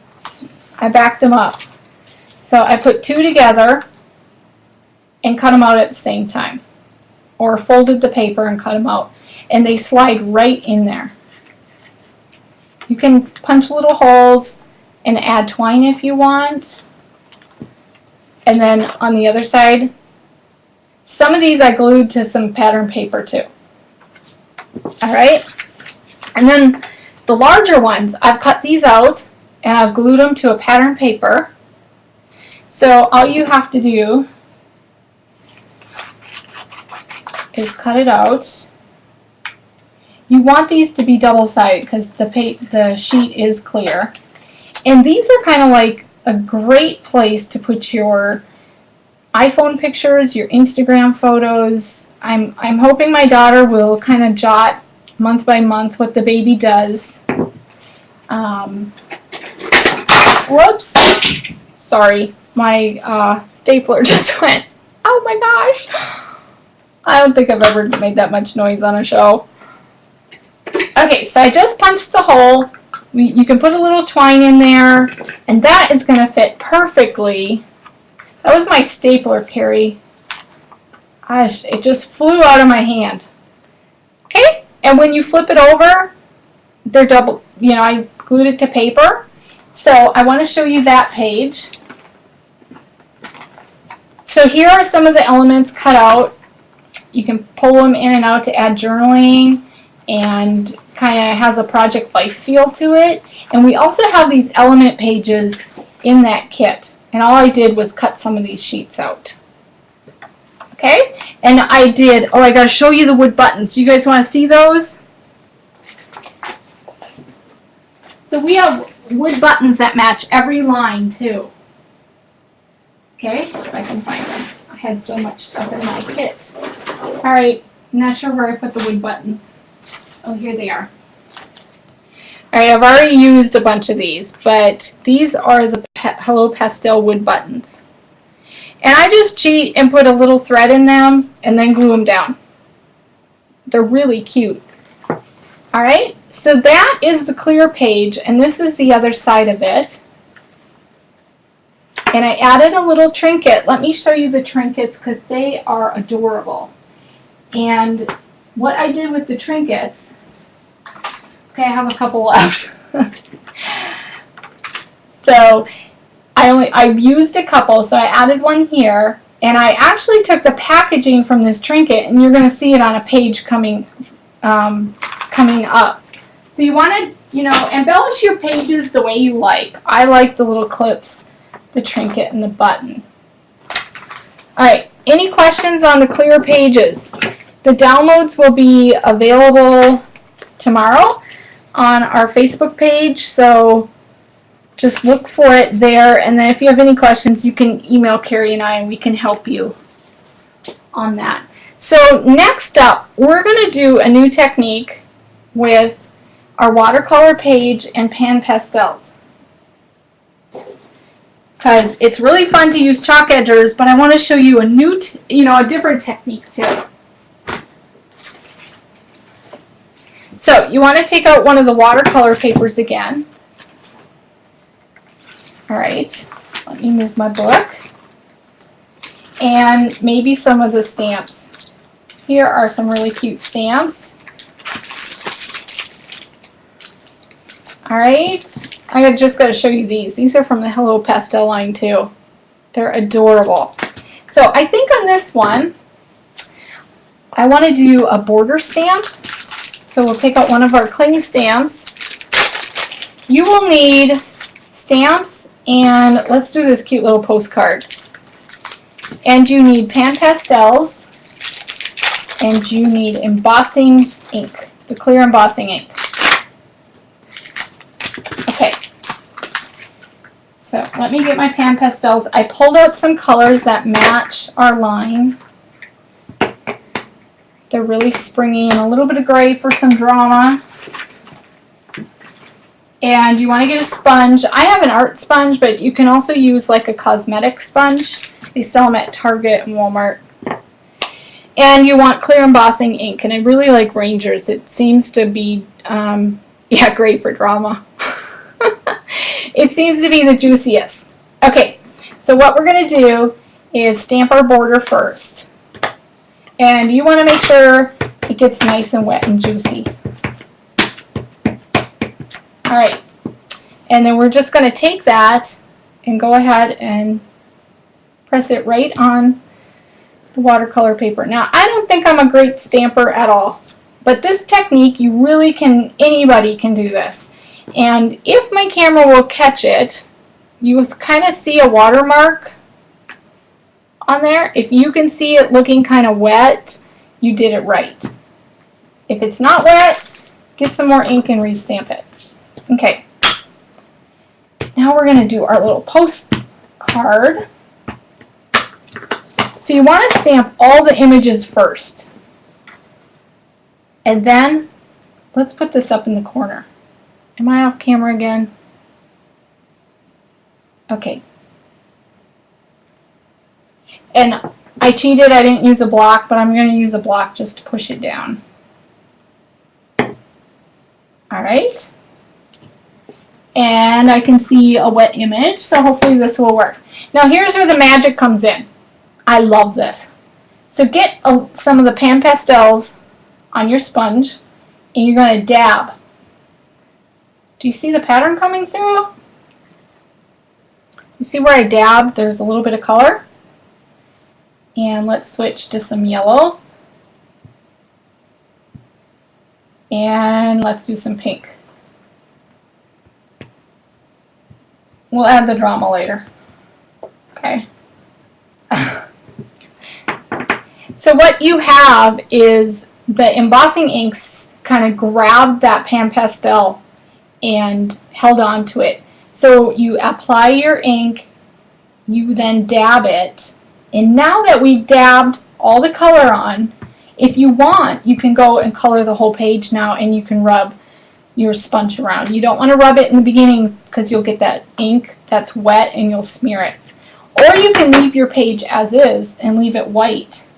I backed them up. So I put 2 together and cut them out at the same time. Or folded the paper and cut them out. And they slide right in there. You can punch little holes and add twine if you want. And then on the other side, some of these I glued to some pattern paper too. Alright? And then the larger ones, I've cut these out and I've glued them to a pattern paper. So all you have to do is cut it out. You want these to be double-sided because the sheet is clear. And these are kind of like a great place to put your iPhone pictures, your Instagram photos. I'm hoping my daughter will kind of jot month by month what the baby does. Whoops. Sorry, my stapler just went. Oh my gosh. I don't think I've ever made that much noise on a show. Okay, so I just punched the hole. You can put a little twine in there, and that is going to fit perfectly. That was my stapler, Carrie. Gosh, it just flew out of my hand. Okay, and when you flip it over, they're double, I glued it to paper. So I want to show you that page. So here are some of the elements cut out. You can pull them in and out to add journaling and kind of has a Project Life feel to it. And we also have these element pages in that kit. And all I did was cut some of these sheets out. Okay? And I did, oh, I gotta show you the wood buttons. You guys want to see those? So we have wood buttons that match every line too. Okay, if I can find them. I had so much stuff in my kit. Alright, I'm not sure where I put the wood buttons. Oh, here they are. Alright, I've already used a bunch of these, but these are the Hello Pastel wood buttons. And I just cheat and put a little thread in them and then glue them down. They're really cute. Alright, so that is the clear page, and this is the other side of it. And I added a little trinket. Let me show you the trinkets because they are adorable. And what I did with the trinkets, okay, I have a couple left. So I used a couple, so I added one here, and I actually took the packaging from this trinket, and you're going to see it on a page coming up. So you want to, you know, embellish your pages the way you like. I like the little clips, the trinket, and the button. Alright, any questions on the clear pages? The downloads will be available tomorrow on our Facebook page, so just look for it there, and then if you have any questions, you can email Carrie and I, and we can help you on that. So next up, we're going to do a new technique with our watercolor page and pan pastels. Because it's really fun to use chalk edgers, but I want to show you a new, a different technique too. So you want to take out one of the watercolor papers again. Alright, let me move my book. And maybe some of the stamps. Here are some really cute stamps. Alright, I just got to show you these. These are from the Hello Pastel line too. They're adorable. So I think on this one, I want to do a border stamp. So we'll take out one of our cling stamps. You will need stamps, and let's do this cute little postcard. And you need pan pastels, and you need embossing ink, the clear embossing ink. Okay, so let me get my pan pastels. I pulled out some colors that match our line. They're really springy, and a little bit of gray for some drama. And you want to get a sponge. I have an art sponge, but you can also use like a cosmetic sponge. They sell them at Target and Walmart. And you want clear embossing ink, and I really like Ranger's. It seems to be, yeah, great for drama. It seems to be the juiciest. Okay, so what we're going to do is stamp our border first. And you want to make sure it gets nice and wet and juicy. Alright, and then we're just going to take that and go ahead and press it right on the watercolor paper. Now, I don't think I'm a great stamper at all, but this technique, you really can, anybody can do this. And if my camera will catch it, you will kind of see a watermark on there. If you can see it looking kind of wet, you did it right. If it's not wet, get some more ink and restamp it. Okay. Now we're going to do our little postcard. So you want to stamp all the images first. And then, let's put this up in the corner. Am I off camera again? Okay. And I cheated, I didn't use a block, but I'm going to use a block just to push it down. Alright. And I can see a wet image, so hopefully this will work. Now here's where the magic comes in. I love this. So get some of the pan pastels on your sponge, and you're going to dab. Do you see the pattern coming through? You see where I dabbed? There's a little bit of color. And let's switch to some yellow. And let's do some pink. We'll add the drama later. Okay. So what you have is the embossing inks kind of grabbed that pan pastel and held on to it. So you apply your ink, you then dab it, and now that we've dabbed all the color on, if you want, you can go and color the whole page now, and you can rub your sponge around. You don't want to rub it in the beginning because you'll get that ink that's wet and you'll smear it. Or you can leave your page as is and leave it white.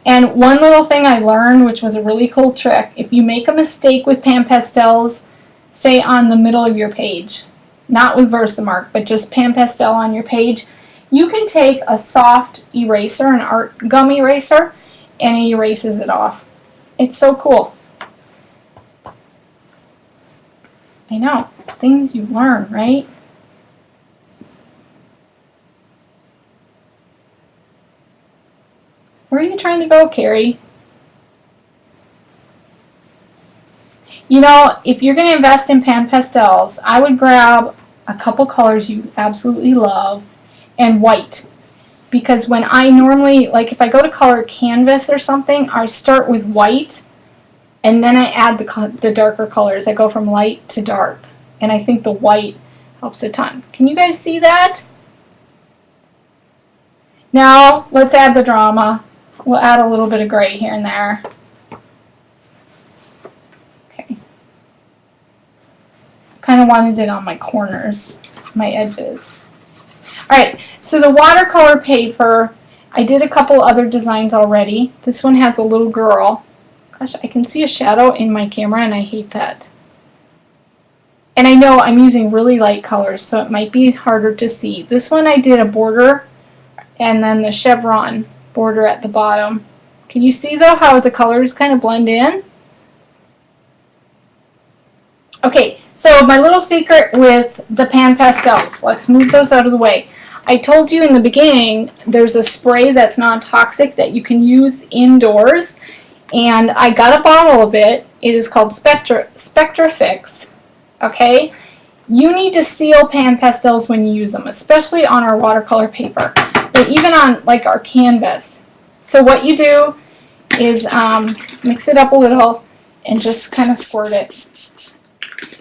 And one little thing I learned, which was a really cool trick, if you make a mistake with pan pastels, say on the middle of your page, not with Versamark, but just pan pastel on your page, you can take a soft eraser, an art gum eraser, and it erases it off. It's so cool. I know, things you learn, right? Where are you trying to go, Carrie? You know, if you're going to invest in pan pastels, I would grab a couple colors you absolutely love and white. Because when I normally, like if I go to color canvas or something, I start with white and then I add the darker colors. I go from light to dark. And I think the white helps a ton. Can you guys see that? Now, let's add the drama. We'll add a little bit of gray here and there. Okay. Kind of wanted it on my corners, my edges. Alright, so the watercolor paper, I did a couple other designs already. This one has a little girl. Gosh, I can see a shadow in my camera and I hate that. And I know I'm using really light colors, so it might be harder to see. This one I did a border and then the chevron border at the bottom. Can you see though how the colors kind of blend in? Okay, so my little secret with the pan pastels. Let's move those out of the way. I told you in the beginning there's a spray that's non-toxic that you can use indoors, and I got a bottle of it. It is called Spectra Fix. Okay, you need to seal pan pastels when you use them, especially on our watercolor paper, but even on like our canvas. So what you do is mix it up a little and just kind of squirt it.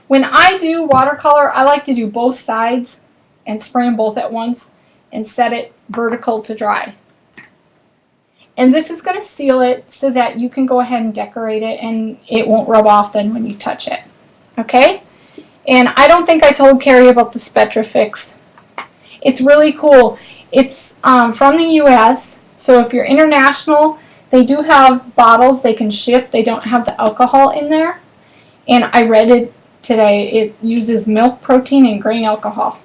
When I do watercolor, I like to do both sides and spray them both at once and set it vertical to dry. And this is going to seal it so that you can go ahead and decorate it and it won't rub off then when you touch it. Okay? And I don't think I told Carrie about the Spectra Fix. It's really cool. It's from the US, so if you're international, they do have bottles they can ship. They don't have the alcohol in there. And I read it today. It uses milk protein and grain alcohol.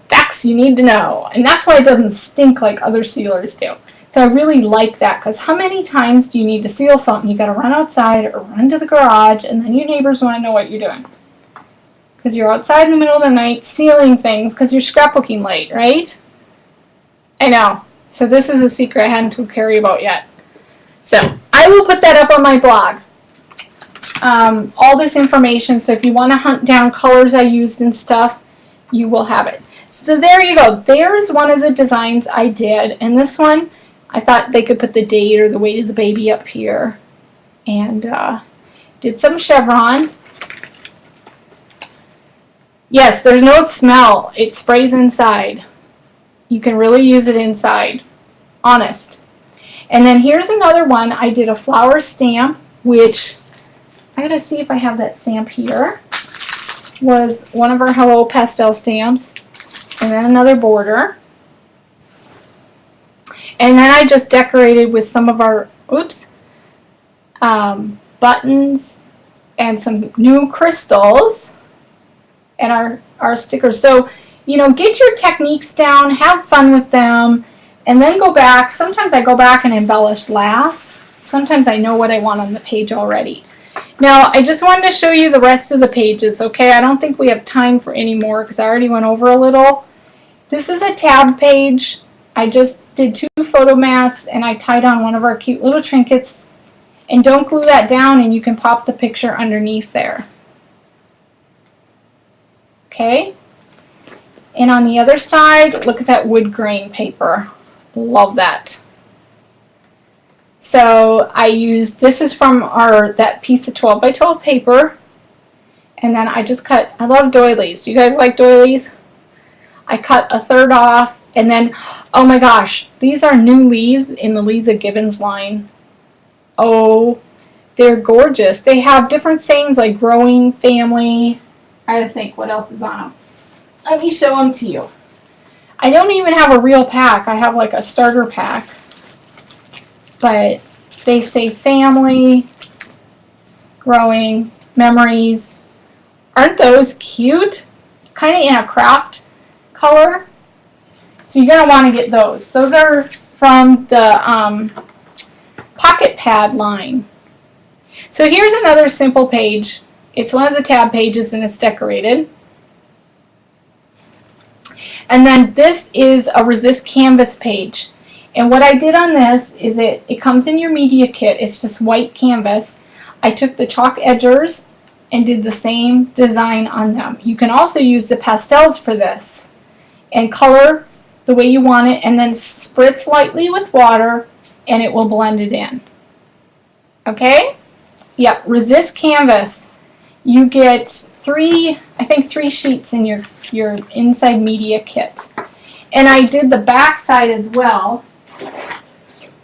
Facts you need to know. And that's why it doesn't stink like other sealers do. So I really like that, because how many times do you need to seal something? You got to run outside or run to the garage, and then your neighbors want to know what you're doing. Because you're outside in the middle of the night sealing things because you're scrapbooking late, right? I know. So this is a secret I hadn't told Carrie about yet. So I will put that up on my blog. All this information, so if you want to hunt down colors I used and stuff, you will have it. So there you go. There's one of the designs I did, and this one I thought they could put the date or the weight of the baby up here. And did some chevron. Yes, there's no smell. It sprays inside. You can really use it inside. Honest. And then here's another one. I did a flower stamp, which I gotta see if I have that stamp here. Was one of our Hello Pastel stamps. And then another border. And then I just decorated with some of our, buttons and some new crystals and our stickers. So, you know, get your techniques down, have fun with them, and then go back. Sometimes I go back and embellish last. Sometimes I know what I want on the page already. Now, I just wanted to show you the rest of the pages, okay? I don't think we have time for any more because I already went over a little. This is a tab page. I just did 2 photo mats and I tied on one of our cute little trinkets And don't glue that down, and you can pop the picture underneath there. Okay? And on the other side, look at that wood grain paper. Love that. So I used, this is from that piece of 12 by 12 paper. And then I just cut, I love doilies. Do you guys like doilies? I cut a third off, and then, oh my gosh, these are new leaves in the Lisa Gibbons line. Oh, they're gorgeous. They have different sayings like growing, family. I gotta think what else is on them. Let me show them to you. I don't even have a real pack. I have like a starter pack. But they say family, growing, memories. Aren't those cute? Kind of in a craft color. So you're going to want to get those. Those are from the Pocket Pad line. So here's another simple page. It's one of the tab pages and it's decorated. And then this is a resist canvas page. And what I did on this is it comes in your media kit. It's just white canvas. I took the chalk edgers and did the same design on them. You can also use the pastels for this and color the way you want it, and then spritz lightly with water and it will blend it in. Okay? Yep, resist canvas. You get three sheets in your inside media kit. And I did the back side as well.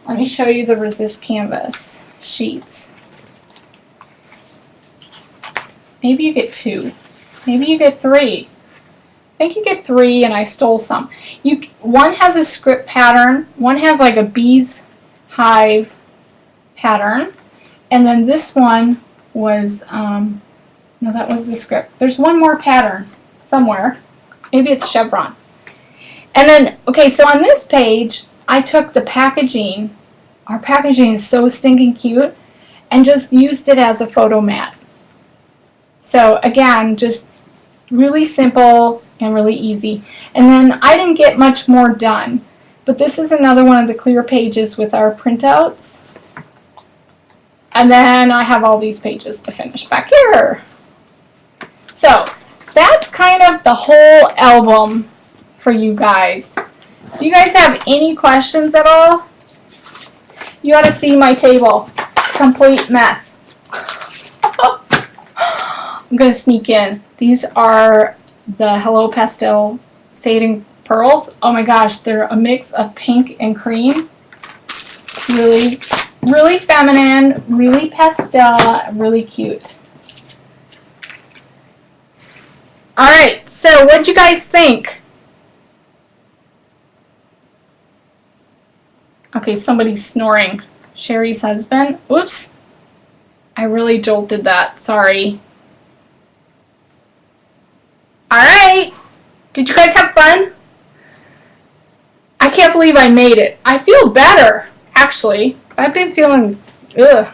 Let me show you the resist canvas sheets. Maybe you get 2. Maybe you get 3. I think you get 3, and I stole some. One has a script pattern. One has like a bees hive pattern. And then this one was, no, that was the script. There's one more pattern somewhere. Maybe it's chevron. And then, okay, so on this page, I took the packaging. Our packaging is so stinking cute, and just used it as a photo mat. So again, just really simple and really easy. And then I didn't get much more done, but this is another one of the clear pages with our printouts. And then I have all these pages to finish back here. So that's kind of the whole album for you guys. Do you guys have any questions at all? You ought to see my table. Complete mess. I'm going to sneak in. These are the Hello Pastel Satin Pearls. Oh my gosh, they're a mix of pink and cream. Really, really feminine, really pastel, really cute. Alright, so what'd you guys think? Okay, somebody's snoring. Sherry's husband. Oops. I really jolted that. Sorry. Alright. Did you guys have fun? I can't believe I made it. I feel better, actually. I've been feeling, ugh.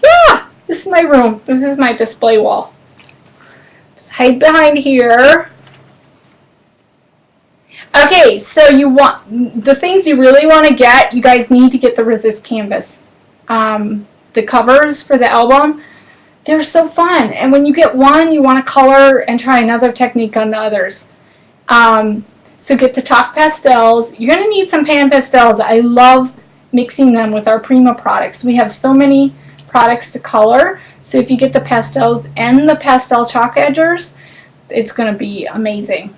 Yeah, this is my room. This is my display wall. Just hide behind here. Okay, so you want, the things you really want to get, you guys need to get the resist canvas. The covers for the album, they're so fun. And when you get one, you want to color and try another technique on the others. So get the chalk pastels. You're going to need some pan pastels. I love mixing them with our Prima products. We have so many products to color. So if you get the pastels and the pastel chalk edgers, it's going to be amazing.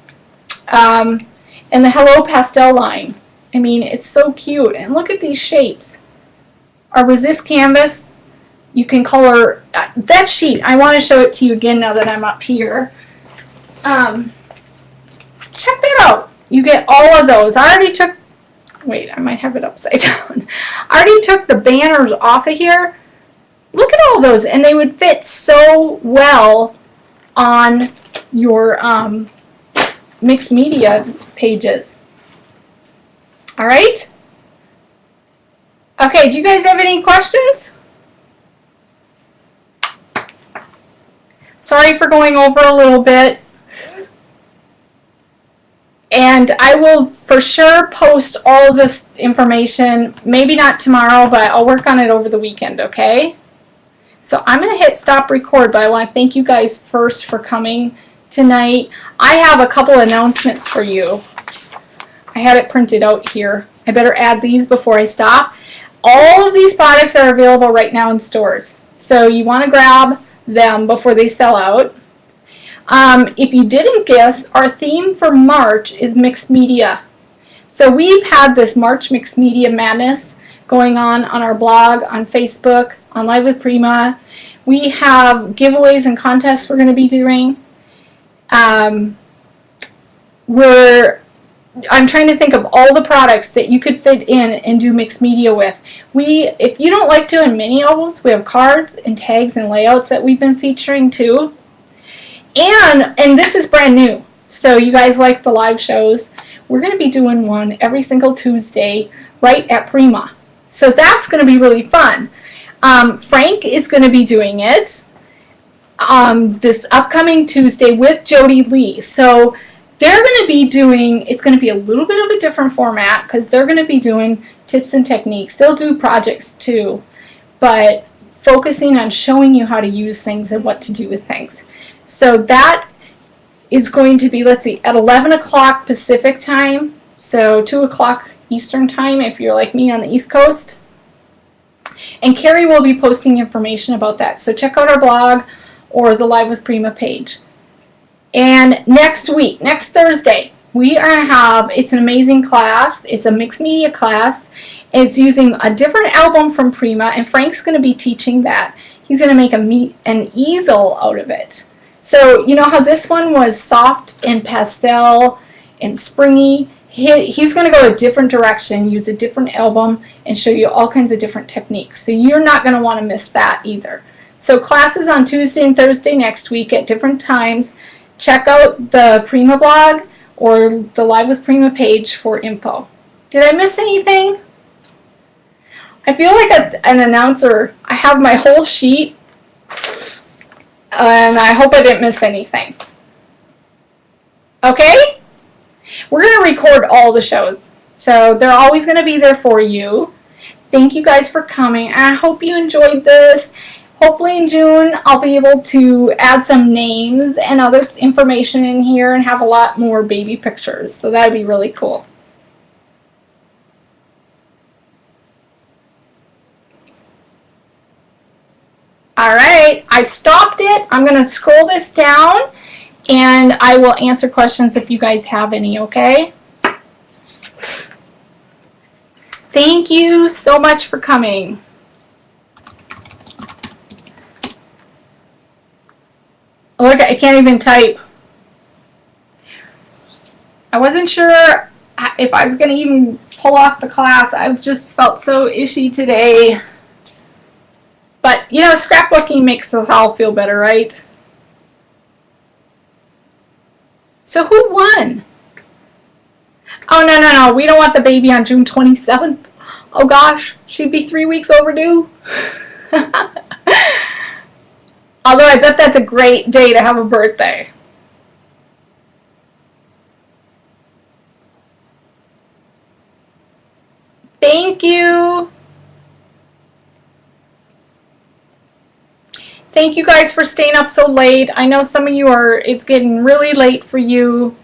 And the Hello Pastel line. I mean, it's so cute. And look at these shapes. Our resist canvas, you can color that sheet. I want to show it to you again now that I'm up here. Check that out. You get all of those. I already took, wait, I might have it upside down. I already took the banners off of here. Look at all those, and they would fit so well on your mixed media pages. All right? Okay, do you guys have any questions? Sorry for going over a little bit. And I will for sure post all of this information, maybe not tomorrow, but I'll work on it over the weekend, okay? So I'm going to hit stop record, but I want to thank you guys first for coming tonight. I have a couple announcements for you. I had it printed out here. I better add these before I stop. All of these products are available right now in stores, so you want to grab them before they sell out. If you didn't guess, our theme for March is mixed media. So we've had this March mixed media madness going on our blog, on Facebook, on Live with Prima. We have giveaways and contests we're going to be doing. I'm trying to think of all the products that you could fit in and do mixed media with. If you don't like doing mini albums, we have cards and tags and layouts that we've been featuring too. And this is brand new, so you guys like the live shows. We're going to be doing one every single Tuesday right at Prima. So that's going to be really fun. Frank is going to be doing it this upcoming Tuesday with Jody Lee. So they're going to be doing, it's going to be a little bit of a different format because they're going to be doing tips and techniques. They'll do projects too, but focusing on showing you how to use things and what to do with things. So that is going to be, let's see, at 11 o'clock Pacific time, so 2 o'clock Eastern time if you're like me on the East Coast. And Carrie will be posting information about that. So check out our blog or the Live with Prima page. And next week, next Thursday, we are going to have, it's an amazing class. It's a mixed media class. It's using a different album from Prima, and Frank's going to be teaching that. He's going to make an easel out of it. So you know how this one was soft and pastel and springy? He's going to go a different direction, use a different album, and show you all kinds of different techniques. So you're not going to want to miss that either. So classes on Tuesday and Thursday next week at different times. Check out the Prima blog or the Live with Prima page for info. Did I miss anything? I feel like an announcer. I have my whole sheet, and I hope I didn't miss anything. Okay? We're going to record all the shows, so they're always going to be there for you. Thank you guys for coming. I hope you enjoyed this. Hopefully in June I'll be able to add some names and other information in here and have a lot more baby pictures, so that would be really cool. Alright, I stopped it. I'm going to scroll this down and I will answer questions if you guys have any, okay? Thank you so much for coming. Look, I can't even type. I wasn't sure if I was going to even pull off the class. I've just felt so ishy today. But, you know, scrapbooking makes us all feel better, right? So who won? Oh, no. We don't want the baby on June 27th. Oh, gosh. She'd be 3 weeks overdue. Although I bet that's a great day to have a birthday. Thank you. Thank you guys for staying up so late. I know some of you are, it's getting really late for you.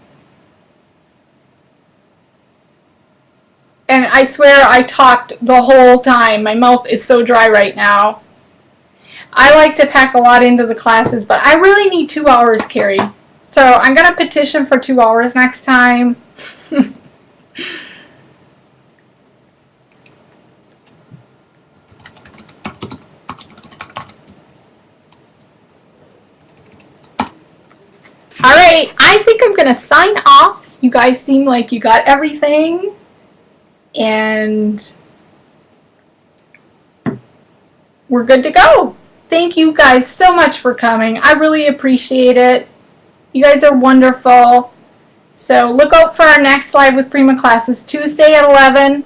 And I swear I talked the whole time. My mouth is so dry right now. I like to pack a lot into the classes, but I really need 2 hours, Carrie. So I'm going to petition for 2 hours next time. Alright, I think I'm going to sign off. You guys seem like you got everything. And we're good to go. Thank you guys so much for coming. I really appreciate it. You guys are wonderful. So look out for our next Live with Prima classes. Tuesday at 11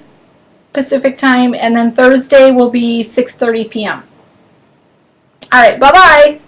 Pacific time, and then Thursday will be 6:30 p.m. Alright, bye-bye.